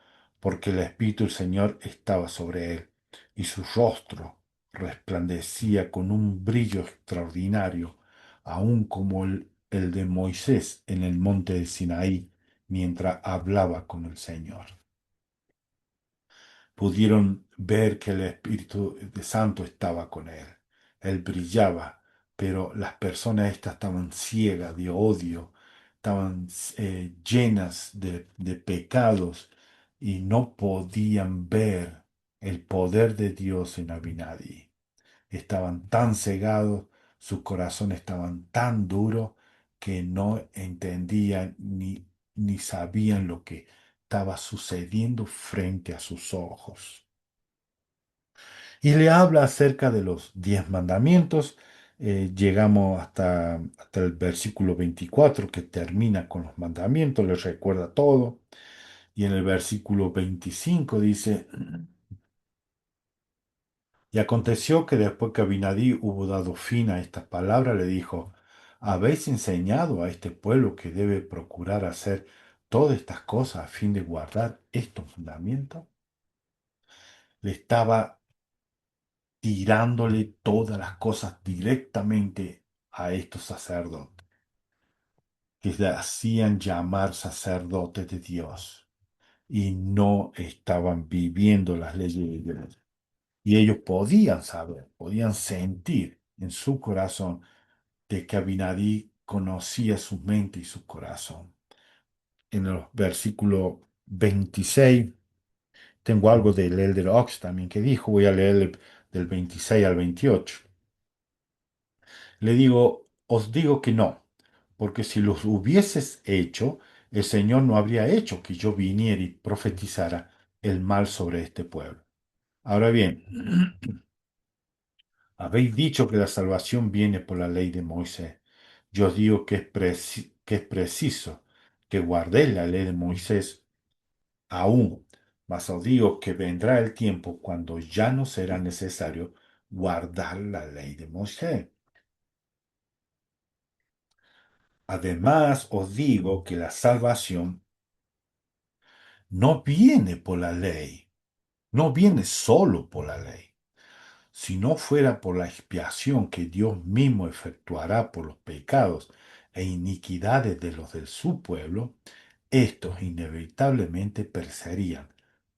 S1: porque el Espíritu del Señor estaba sobre él, y su rostro resplandecía con un brillo extraordinario, aun como el de Moisés en el monte de Sinaí, mientras hablaba con el Señor. Pudieron ver que el Espíritu de Santo estaba con él. Él brillaba, pero las personas estas estaban ciegas de odio, estaban llenas de pecados y no podían ver el poder de Dios en Abinadi. Estaban tan cegados, sus corazones estaban tan duros que no entendían ni sabían lo que estaba sucediendo frente a sus ojos. Y le habla acerca de los 10 mandamientos. Llegamos hasta el versículo 24 que termina con los mandamientos, les recuerda todo. Y en el versículo 25 dice, y aconteció que después que Abinadí hubo dado fin a estas palabras, le dijo, ¿habéis enseñado a este pueblo que debe procurar hacer todas estas cosas a fin de guardar estos mandamientos? Le estaba tirándole todas las cosas directamente a estos sacerdotes, que se hacían llamar sacerdotes de Dios y no estaban viviendo las leyes de Dios. Y ellos podían saber, podían sentir en su corazón de que Abinadí conocía su mente y su corazón. En el versículo 26 tengo algo del Elder Ox también que dijo, voy a leer del 26 al 28. Le digo, os digo que no, porque si los hubieses hecho, el Señor no habría hecho que yo viniera y profetizara el mal sobre este pueblo. Ahora bien, habéis dicho que la salvación viene por la ley de Moisés. Yo os digo que es preciso que guardéis la ley de Moisés aún, mas os digo que vendrá el tiempo cuando ya no será necesario guardar la ley de Moisés. Además, os digo que la salvación no viene por la ley, no viene solo por la ley. Si no fuera por la expiación que Dios mismo efectuará por los pecados e iniquidades de los de su pueblo, estos inevitablemente perecerían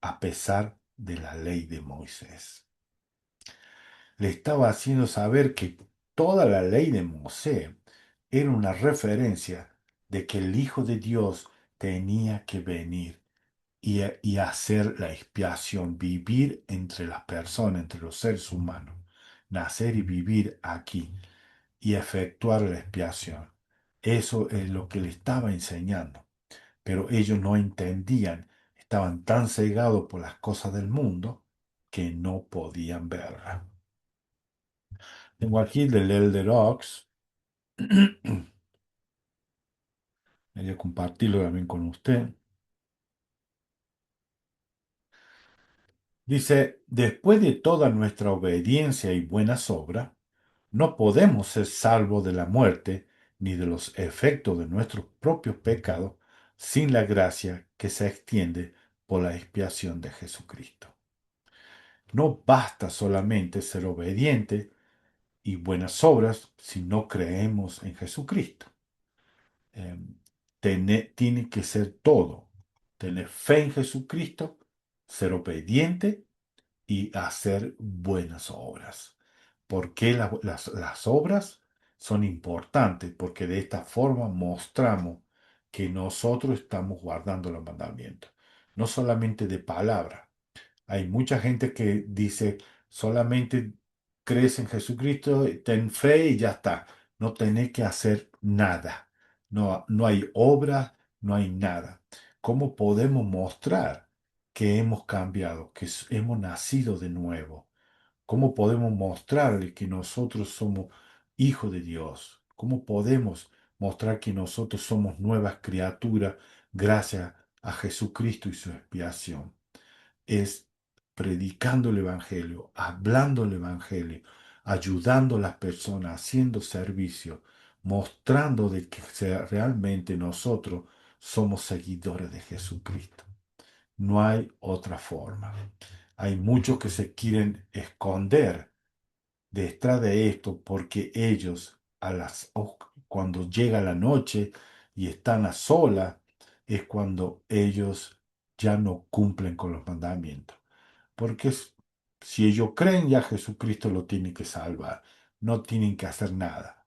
S1: a pesar de la ley de Moisés. Le estaba haciendo saber que toda la ley de Moisés era una referencia de que el Hijo de Dios tenía que venir y hacer la expiación, vivir entre las personas, entre los seres humanos, nacer y vivir aquí y efectuar la expiación. Eso es lo que le estaba enseñando, pero ellos no entendían, estaban tan cegados por las cosas del mundo que no podían verla. Tengo aquí del Elder Ox, quería compartirlo también con usted. Dice, después de toda nuestra obediencia y buenas obras, no podemos ser salvos de la muerte ni de los efectos de nuestros propios pecados sin la gracia que se extiende por la expiación de Jesucristo. No basta solamente ser obediente y buenas obras si no creemos en Jesucristo. Eh, tiene que ser todo. Tener fe en Jesucristo, ser obediente y hacer buenas obras. ¿Por qué las obras son importantes? Porque de esta forma mostramos que nosotros estamos guardando los mandamientos. No solamente de palabra. Hay mucha gente que dice solamente crees en Jesucristo, ten fe y ya está. No tenés que hacer nada. no, no hay obra, no hay nada. ¿Cómo podemos mostrar que hemos cambiado, que hemos nacido de nuevo? ¿Cómo podemos mostrarle que nosotros somos hijos de Dios? ¿Cómo podemos mostrar que nosotros somos nuevas criaturas gracias a Jesucristo y su expiación? Es predicando el Evangelio, hablando el Evangelio, ayudando a las personas, haciendo servicio, mostrando de que realmente nosotros somos seguidores de Jesucristo. No hay otra forma. Hay muchos que se quieren esconder detrás de esto porque ellos cuando llega la noche y están a solas es cuando ellos ya no cumplen con los mandamientos. Porque si ellos creen ya Jesucristo lo tiene que salvar, no tienen que hacer nada.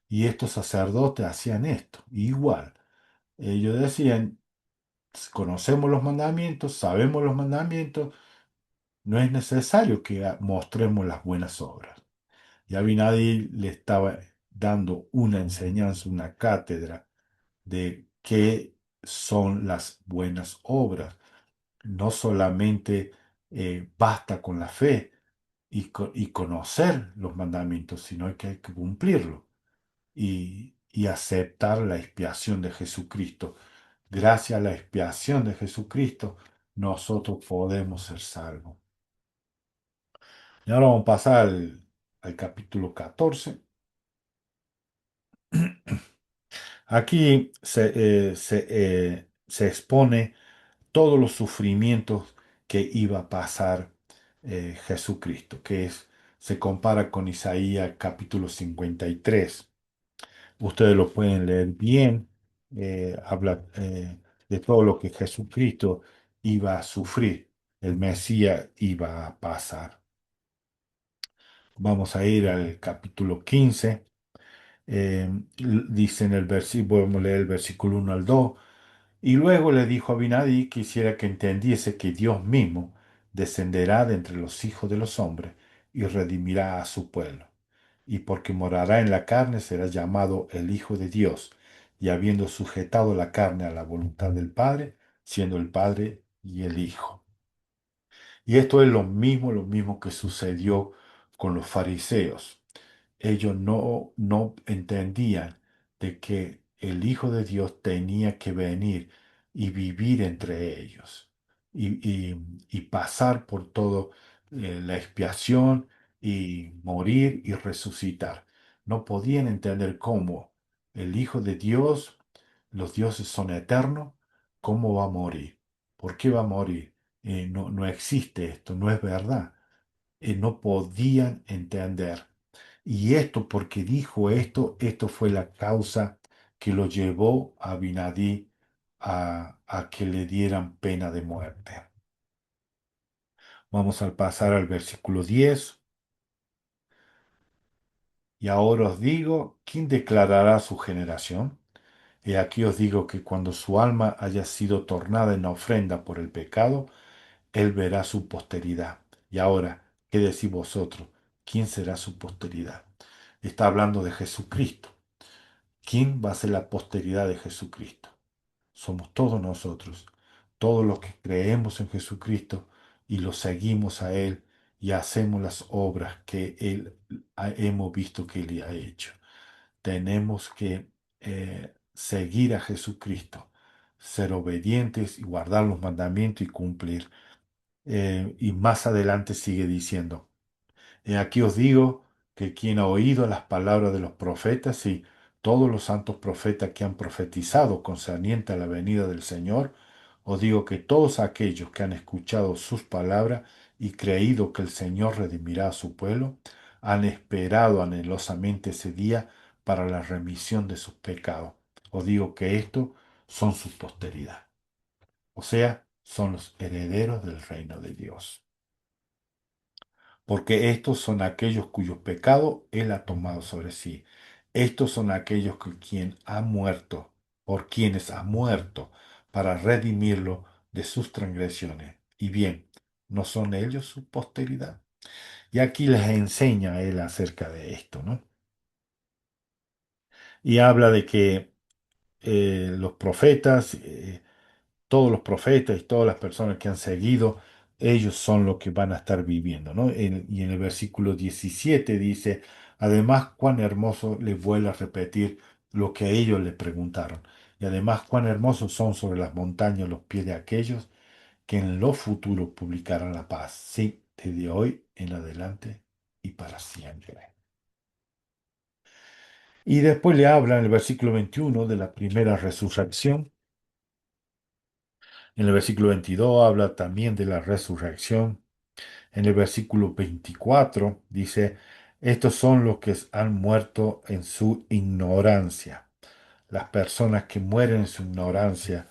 S1: Y estos sacerdotes hacían esto, igual. Ellos decían, conocemos los mandamientos, sabemos los mandamientos, no es necesario que mostremos las buenas obras. Y Abinadi le estaba dando una enseñanza, una cátedra de qué son las buenas obras. No solamente basta con la fe y conocer los mandamientos, sino que hay que cumplirlo y aceptar la expiación de Jesucristo. Gracias a la expiación de Jesucristo, nosotros podemos ser salvos. Y ahora vamos a pasar al capítulo 14. Aquí se expone todos los sufrimientos que iba a pasar Jesucristo, se compara con Isaías capítulo 53. Ustedes lo pueden leer bien, habla de todo lo que Jesucristo iba a sufrir, el Mesías iba a pasar. Vamos a ir al capítulo 15. Dice en el versículo, podemos leer el versículo 1 al 2. Y luego le dijo a Abinadí que quisiera que entendiese que Dios mismo descenderá de entre los hijos de los hombres y redimirá a su pueblo. Y porque morará en la carne será llamado el Hijo de Dios, y habiendo sujetado la carne a la voluntad del Padre, siendo el Padre y el Hijo. Y esto es lo mismo que sucedió con los fariseos. Ellos no entendían de que el Hijo de Dios tenía que venir y vivir entre ellos y pasar por todo la expiación y morir y resucitar. No podían entender cómo el Hijo de Dios, los dioses son eternos, cómo va a morir. ¿Por qué va a morir? No existe esto, no es verdad. No podían entender. Y esto, porque dijo esto, esto fue la causa que lo llevó a Abinadí a que le dieran pena de muerte. Vamos a pasar al versículo 10. Y ahora os digo, ¿quién declarará su generación? He aquí os digo que cuando su alma haya sido tornada en ofrenda por el pecado, él verá su posteridad. Y ahora, ¿qué decís vosotros? ¿Quién será su posteridad? Está hablando de Jesucristo. ¿Quién va a ser la posteridad de Jesucristo? Somos todos nosotros, todos los que creemos en Jesucristo y lo seguimos a Él y hacemos las obras que hemos visto que Él ha hecho. Tenemos que seguir a Jesucristo, ser obedientes y guardar los mandamientos y cumplir. Y más adelante sigue diciendo. Aquí os digo que quien ha oído las palabras de los profetas y todos los santos profetas que han profetizado concerniente a la venida del Señor, os digo que todos aquellos que han escuchado sus palabras y creído que el Señor redimirá a su pueblo, han esperado anhelosamente ese día para la remisión de sus pecados. Os digo que estos son su posteridad, o sea, son los herederos del reino de Dios, porque estos son aquellos cuyos pecados Él ha tomado sobre sí. Estos son aquellos que quien ha muerto, por quienes ha muerto, para redimirlo de sus transgresiones. Y bien, ¿no son ellos su posteridad? Y aquí les enseña Él acerca de esto, ¿no? Y habla de que los profetas, todos los profetas y todas las personas que han seguido, ellos son los que van a estar viviendo, ¿no? Y en el versículo 17 dice, además, cuán hermoso les vuelve a repetir lo que ellos le preguntaron. Y además, cuán hermosos son sobre las montañas los pies de aquellos que en lo futuro publicarán la paz, sí, desde hoy en adelante y para siempre. Y después le habla en el versículo 21 de la primera resurrección. En el versículo 22 habla también de la resurrección. En el versículo 24 dice, estos son los que han muerto en su ignorancia. Las personas que mueren en su ignorancia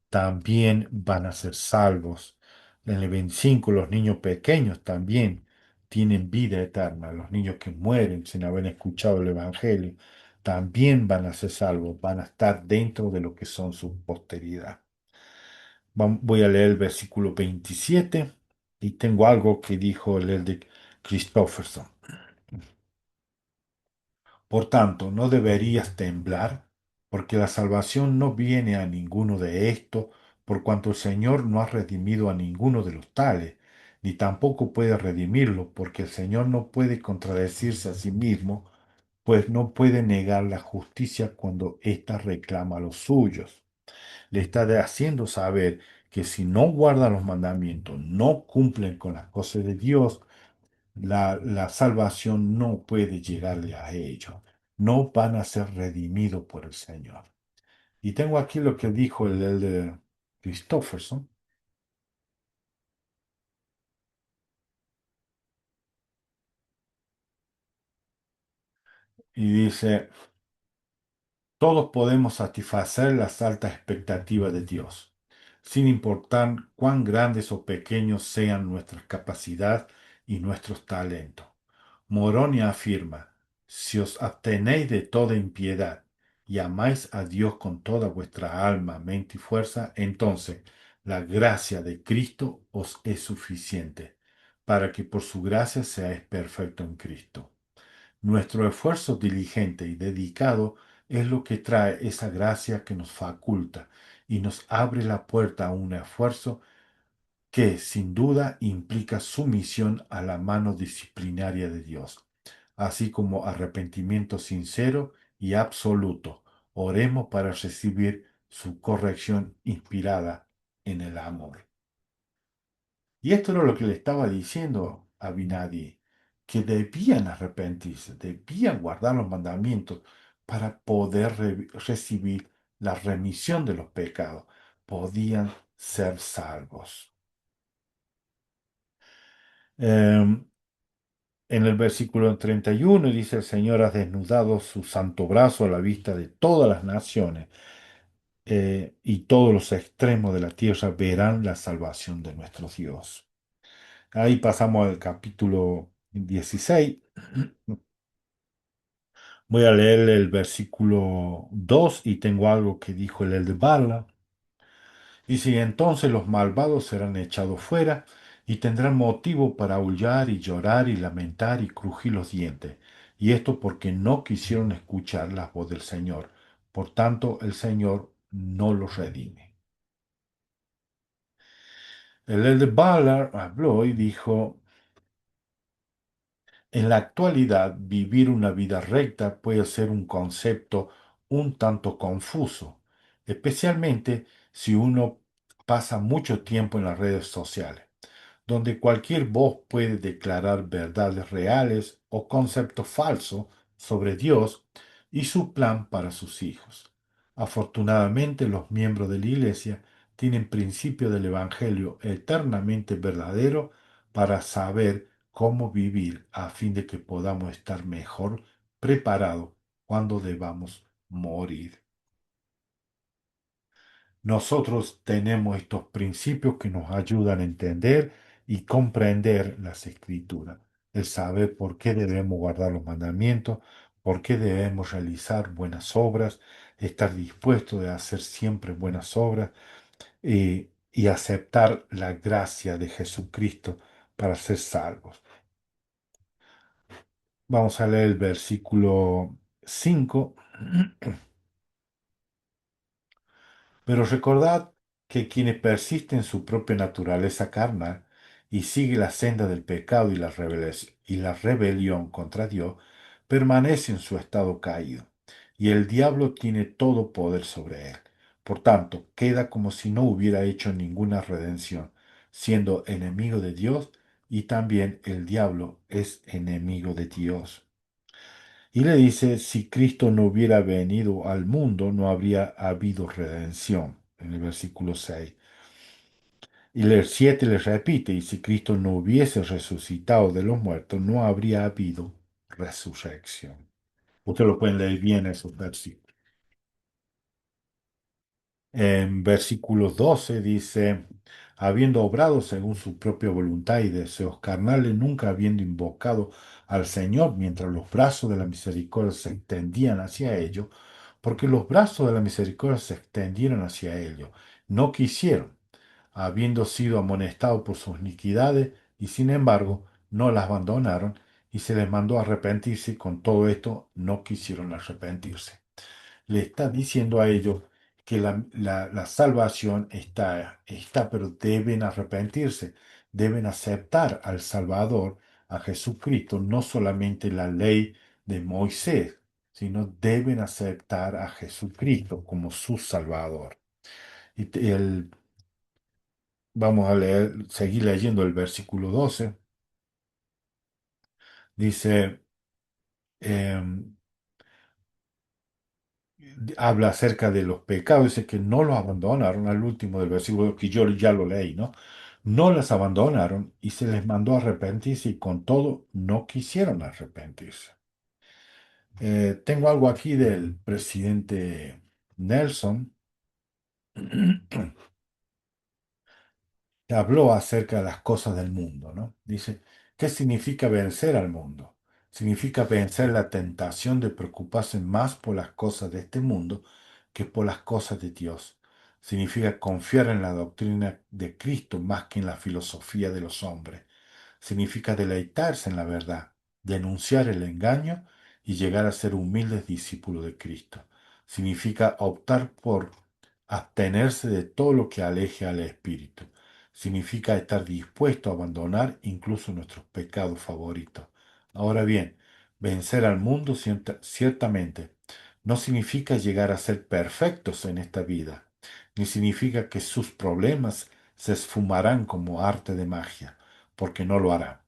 S1: también van a ser salvos. En el 25, los niños pequeños también tienen vida eterna. Los niños que mueren sin haber escuchado el Evangelio también van a ser salvos, van a estar dentro de lo que son su posteridad. Voy a leer el versículo 27 y tengo algo que dijo el de Christofferson. Por tanto, no deberías temblar, porque la salvación no viene a ninguno de estos, por cuanto el Señor no ha redimido a ninguno de los tales, ni tampoco puede redimirlo, porque el Señor no puede contradecirse a sí mismo, pues no puede negar la justicia cuando ésta reclama a los suyos. Le está haciendo saber que si no guardan los mandamientos, no cumplen con las cosas de Dios, la salvación no puede llegarle a ellos. No van a ser redimidos por el Señor. Y tengo aquí lo que dijo el elder Christofferson, y dice, todos podemos satisfacer las altas expectativas de Dios, sin importar cuán grandes o pequeños sean nuestras capacidades y nuestros talentos. Moroni afirma, si os abstenéis de toda impiedad y amáis a Dios con toda vuestra alma, mente y fuerza, entonces la gracia de Cristo os es suficiente, para que por su gracia seáis perfecto en Cristo. Nuestro esfuerzo diligente y dedicado es lo que trae esa gracia que nos faculta y nos abre la puerta a un esfuerzo que sin duda implica sumisión a la mano disciplinaria de Dios, así como arrepentimiento sincero y absoluto. Oremos para recibir su corrección inspirada en el amor. Y esto era lo que le estaba diciendo a Binadi, que debían arrepentirse, debían guardar los mandamientos para poder recibir la remisión de los pecados, podían ser salvos. Em, en el versículo 31 dice, el Señor ha desnudado su santo brazo a la vista de todas las naciones, y todos los extremos de la tierra verán la salvación de nuestro Dios. Ahí pasamos al capítulo 16. Voy a leer el versículo 2 y tengo algo que dijo el de Bala. Y si entonces los malvados serán echados fuera y tendrán motivo para aullar y llorar y lamentar y crujir los dientes. Y esto porque no quisieron escuchar la voz del Señor. Por tanto, el Señor no los redime. El de Ballard habló y dijo, en la actualidad, vivir una vida recta puede ser un concepto un tanto confuso, especialmente si uno pasa mucho tiempo en las redes sociales, donde cualquier voz puede declarar verdades reales o conceptos falsos sobre Dios y su plan para sus hijos. Afortunadamente, los miembros de la Iglesia tienen principios del Evangelio eternamente verdadero para saber cómo vivir a fin de que podamos estar mejor preparados cuando debamos morir. Nosotros tenemos estos principios que nos ayudan a entender y comprender las escrituras, el saber por qué debemos guardar los mandamientos, por qué debemos realizar buenas obras, estar dispuestos a hacer siempre buenas obras, y aceptar la gracia de Jesucristo para ser salvos. Vamos a leer el versículo 5. Pero recordad que quienes persisten en su propia naturaleza carnal y sigue la senda del pecado y y la rebelión contra Dios, permanece en su estado caído, y el diablo tiene todo poder sobre él. Por tanto, queda como si no hubiera hecho ninguna redención, siendo enemigo de Dios, y también el diablo es enemigo de Dios. Y le dice, si Cristo no hubiera venido al mundo, no habría habido redención, en el versículo 6. Y el 7 le repite, y si Cristo no hubiese resucitado de los muertos, no habría habido resurrección. Usted lo pueden leer bien esos versículos. En versículo 12 dice, habiendo obrado según su propia voluntad y deseos carnales, nunca habiendo invocado al Señor mientras los brazos de la misericordia se extendían hacia ellos, porque los brazos de la misericordia se extendieron hacia ellos, no quisieron, habiendo sido amonestados por sus iniquidades, y sin embargo no las abandonaron, y se les mandó a arrepentirse, y con todo esto no quisieron arrepentirse. Le está diciendo a ellos que la salvación está, pero deben arrepentirse, deben aceptar al Salvador, a Jesucristo, no solamente la ley de Moisés, sino deben aceptar a Jesucristo como su Salvador. Vamos a leer, seguir leyendo el versículo 12. Dice, em, habla acerca de los pecados, dice que no los abandonaron al último del versículo que yo ya lo leí, ¿no? No las abandonaron y se les mandó a arrepentirse y con todo no quisieron arrepentirse. Tengo algo aquí del presidente Nelson, que habló acerca de las cosas del mundo, ¿no? Dice, ¿qué significa vencer al mundo? Significa vencer la tentación de preocuparse más por las cosas de este mundo que por las cosas de Dios. Significa confiar en la doctrina de Cristo más que en la filosofía de los hombres. Significa deleitarse en la verdad, denunciar el engaño y llegar a ser humildes discípulos de Cristo. Significa optar por abstenerse de todo lo que aleje al espíritu. Significa estar dispuesto a abandonar incluso nuestros pecados favoritos. Ahora bien, vencer al mundo ciertamente no significa llegar a ser perfectos en esta vida, ni significa que sus problemas se esfumarán como arte de magia, porque no lo harán.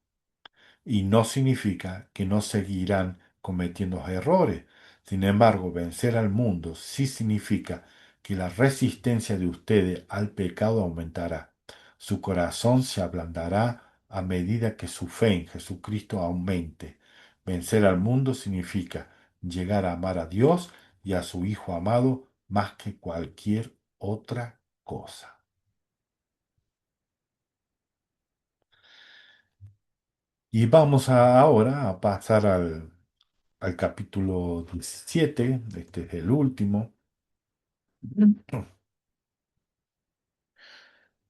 S1: Y no significa que no seguirán cometiendo errores. Sin embargo, vencer al mundo sí significa que la resistencia de ustedes al pecado aumentará. Su corazón se ablandará a medida que su fe en Jesucristo aumente. Vencer al mundo significa llegar a amar a Dios y a su Hijo amado más que cualquier otra cosa. Y vamos ahora a pasar al capítulo 17, este es el último.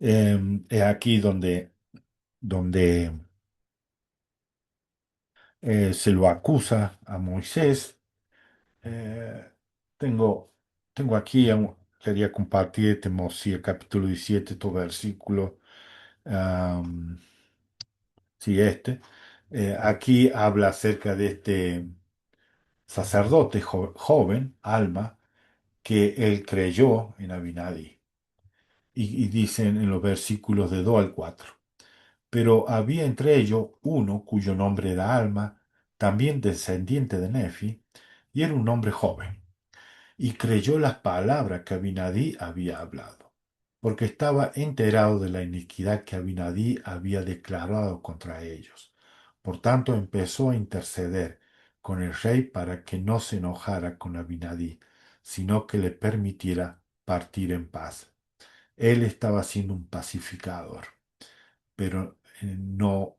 S1: Es aquí donde se lo acusa a Moisés. Eh, tengo, tengo aquí, quería compartir, sí, el capítulo 17, tu versículo. am, sí, este. Aquí habla acerca de este sacerdote joven, Alma, que él creyó en Abinadi. Y dicen en los versículos de 2 al 4. Pero había entre ellos uno cuyo nombre era Alma, también descendiente de Nefi, y era un hombre joven, y creyó las palabras que Abinadí había hablado, porque estaba enterado de la iniquidad que Abinadí había declarado contra ellos. Por tanto, empezó a interceder con el rey para que no se enojara con Abinadí, sino que le permitiera partir en paz. Él estaba siendo un pacificador, pero no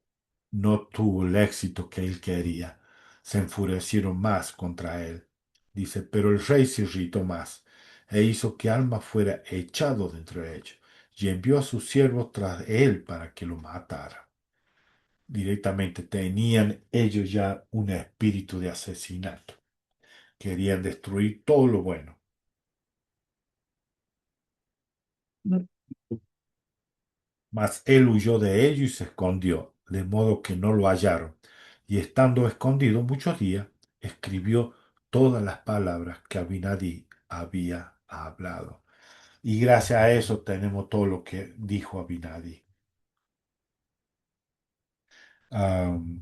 S1: tuvo el éxito que él quería. Se enfurecieron más contra él. Dice, pero el rey se irritó más e hizo que Alma fuera echado de entre ellos y envió a sus siervos tras él para que lo matara. Directamente tenían ellos ya un espíritu de asesinato. Querían destruir todo lo bueno. Mas él huyó de ellos y se escondió, de modo que no lo hallaron. Y estando escondido muchos días, escribió todas las palabras que Abinadí había hablado. Y gracias a eso tenemos todo lo que dijo Abinadí. Am,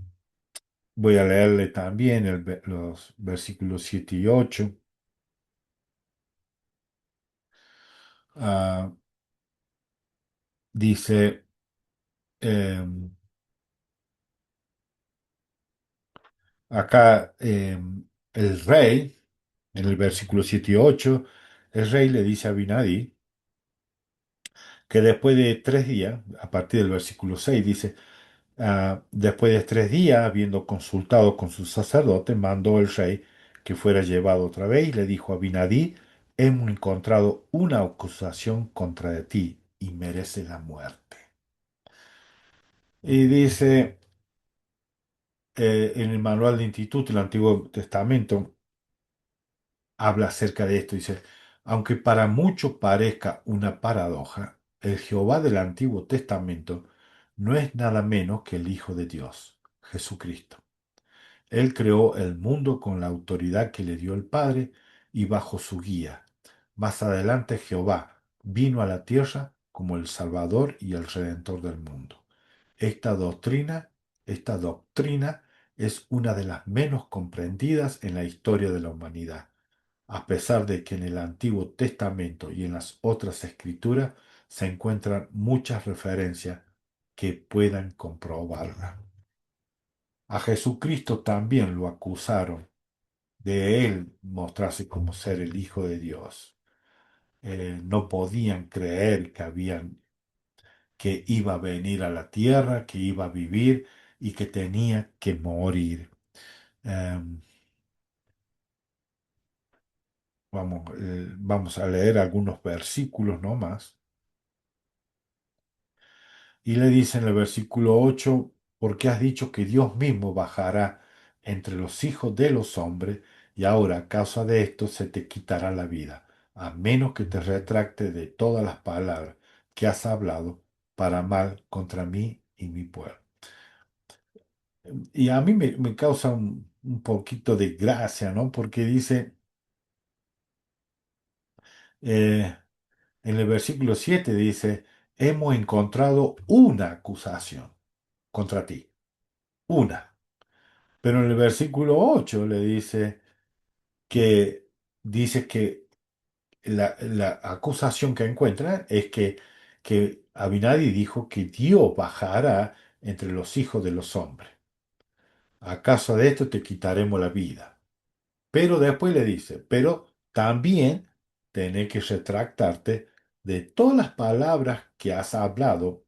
S1: Voy a leerle también los versículos 7 y 8. Ah, dice, em, acá el rey, en el versículo 7 y 8, el rey le dice a Abinadí que después de 3 días, a partir del versículo 6 dice, después de 3 días, habiendo consultado con sus sacerdotes, mandó el rey que fuera llevado otra vez y le dijo a Abinadí, hemos encontrado una acusación contra ti y merece la muerte. Y dice en el manual de Instituto del Antiguo Testamento, habla acerca de esto. Dice, aunque para muchos parezca una paradoja, el Jehová del Antiguo Testamento no es nada menos que el Hijo de Dios, Jesucristo. Él creó el mundo con la autoridad que le dio el Padre y bajo su guía. Más adelante Jehová vino a la tierra como el Salvador y el Redentor del mundo. Esta doctrina, esta doctrina es una de las menos comprendidas en la historia de la humanidad, a pesar de que en el Antiguo Testamento y en las otras escrituras se encuentran muchas referencias que puedan comprobarla. A Jesucristo también lo acusaron de él mostrarse como ser el Hijo de Dios. No podían creer que iba a venir a la tierra, que iba a vivir y que tenía que morir. Em, vamos a leer algunos versículos nomás. Y le dice en el versículo 8, porque has dicho que Dios mismo bajará entre los hijos de los hombres, y ahora a causa de esto se te quitará la vida, a menos que te retracte de todas las palabras que has hablado para mal contra mí y mi pueblo. Y a mí me causa un poquito de gracia, ¿no? Porque dice eh, en el versículo 7 dice, hemos encontrado una acusación contra ti, una. Pero en el versículo 8 le dice que la acusación que encuentra es que Abinadi dijo que Dios bajará entre los hijos de los hombres. A causa de esto te quitaremos la vida. Pero después le dice, pero también tenés que retractarte de todas las palabras que has hablado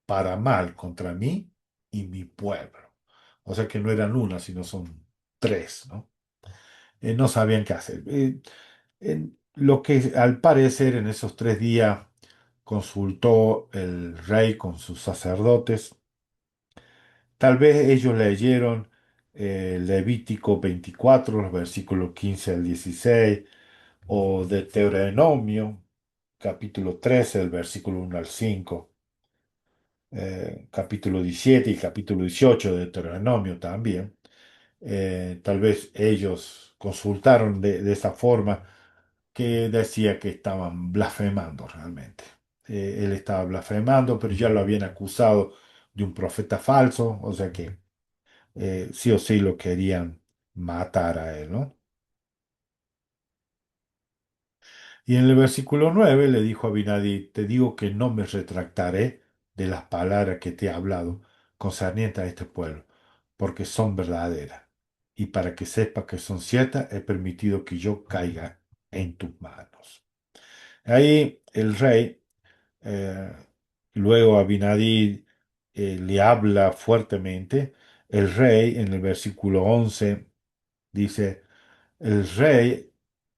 S1: para mal contra mí y mi pueblo. O sea que no eran una, sino son tres, ¿no? No sabían qué hacer. En lo que al parecer en esos 3 días consultó el rey con sus sacerdotes. Tal vez ellos leyeron Levítico 24, los versículos 15 al 16, o Deuteronomio, capítulo 13, el versículo 1 al 5, capítulo 17 y capítulo 18 de Deuteronomio también. Tal vez ellos consultaron de esa forma que decía que estaban blasfemando realmente. Él estaba blasfemando, pero ya lo habían acusado de un profeta falso, o sea que sí o sí lo querían matar a él, ¿no? Y en el versículo 9 le dijo a Abinadí, te digo que no me retractaré de las palabras que te he hablado concernientes a este pueblo, porque son verdaderas. Y para que sepas que son ciertas, he permitido que yo caiga en tus manos. Ahí el rey, eh, luego Abinadí le habla fuertemente. El rey, en el versículo 11 dice, el rey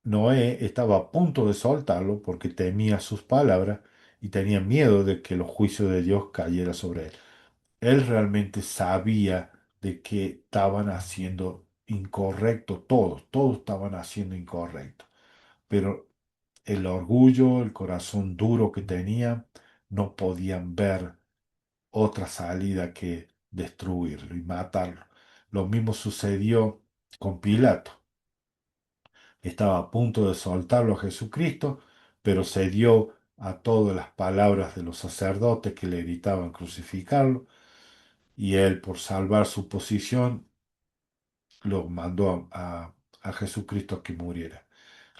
S1: Noé estaba a punto de soltarlo porque temía sus palabras y tenía miedo de que los juicios de Dios cayera sobre él. Él realmente sabía de que estaban haciendo incorrecto todos estaban haciendo incorrecto. Pero el orgullo, el corazón duro que tenía, no podían ver otra salida que destruirlo y matarlo. Lo mismo sucedió con Pilato. Estaba a punto de soltarlo a Jesucristo, pero cedió a todas las palabras de los sacerdotes que le gritaban crucificarlo, y él, por salvar su posición, lo mandó a Jesucristo a que muriera.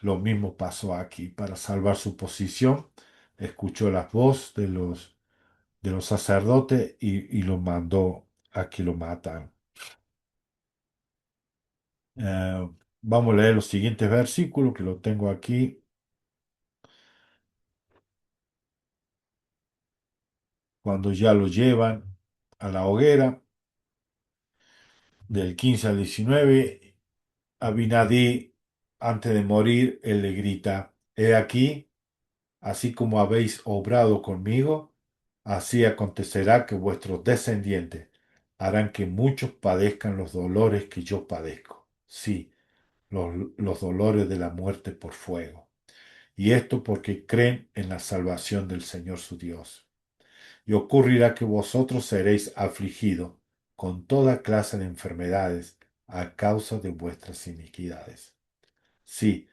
S1: Lo mismo pasó aquí. Para salvar su posición, escuchó la voz de los sacerdotes y lo mandó a que lo mataran. Eh, Vamos a leer los siguientes versículos que lo tengo aquí. Cuando ya lo llevan a la hoguera, del 15 al 19, Abinadí, antes de morir, él le grita: He aquí, así como habéis obrado conmigo, así acontecerá que vuestros descendientes harán que muchos padezcan los dolores que yo padezco. Sí, los dolores de la muerte por fuego. Y esto porque creen en la salvación del Señor su Dios. Y ocurrirá que vosotros seréis afligidos con toda clase de enfermedades a causa de vuestras iniquidades. Sí,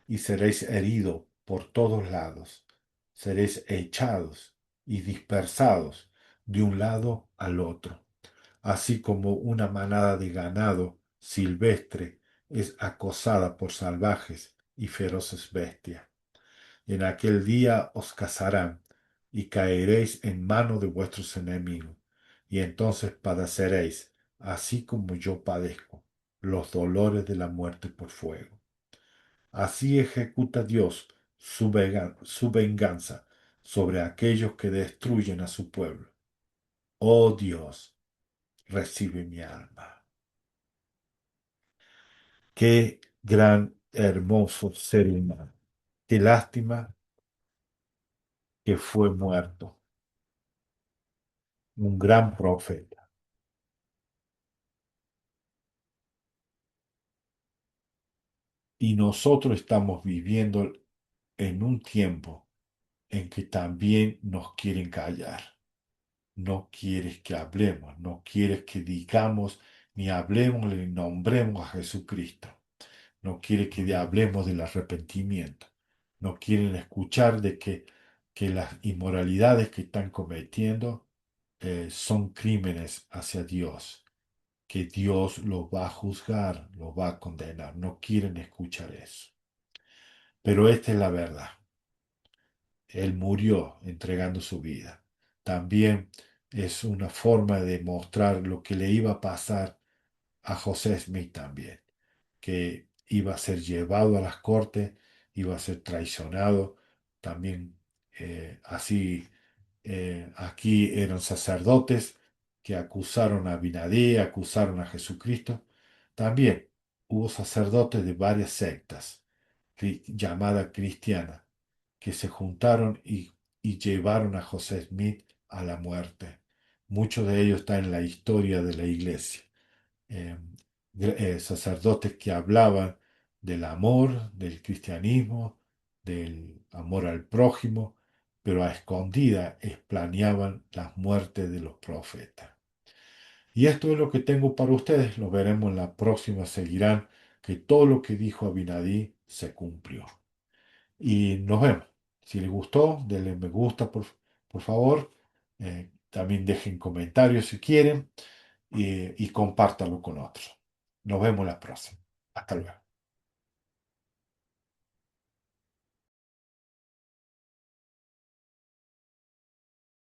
S1: y seréis heridos por todos lados, seréis echados y dispersados de un lado al otro, así como una manada de ganado silvestre es acosada por salvajes y feroces bestias. En aquel día os cazarán y caeréis en mano de vuestros enemigos, y entonces padeceréis, así como yo padezco, los dolores de la muerte por fuego. Así ejecuta Dios su venganza sobre aquellos que destruyen a su pueblo. Oh Dios, recibe mi alma. Qué gran, hermoso ser humano. Qué lástima que fue muerto. Un gran profeta. Y nosotros estamos viviendo en un tiempo en que también nos quieren callar. No quieres que hablemos, no quieres que digamos ni hablemos ni nombremos a Jesucristo. No quiere que hablemos del arrepentimiento. No quieren escuchar de que las inmoralidades que están cometiendo son crímenes hacia Dios, que Dios los va a juzgar, los va a condenar. No quieren escuchar eso. Pero esta es la verdad. Él murió entregando su vida. También es una forma de mostrar lo que le iba a pasar a José Smith también, que iba a ser llevado a las cortes, iba a ser traicionado. También así aquí eran sacerdotes que acusaron a Abinadí, acusaron a Jesucristo. También hubo sacerdotes de varias sectas llamadas cristianas que se juntaron y llevaron a José Smith a la muerte. Muchos de ellos están en la historia de la iglesia. Eh, Sacerdotes que hablaban del amor, del cristianismo, del amor al prójimo, pero a escondida planeaban las muertes de los profetas. Y esto es lo que tengo para ustedes. Lo veremos en la próxima. Seguirán que todo lo que dijo Abinadí se cumplió. Y nos vemos. Si les gustó, denle me gusta, por favor. También dejen comentarios si quieren y compártanlo con otros. Nos vemos la próxima. Hasta luego.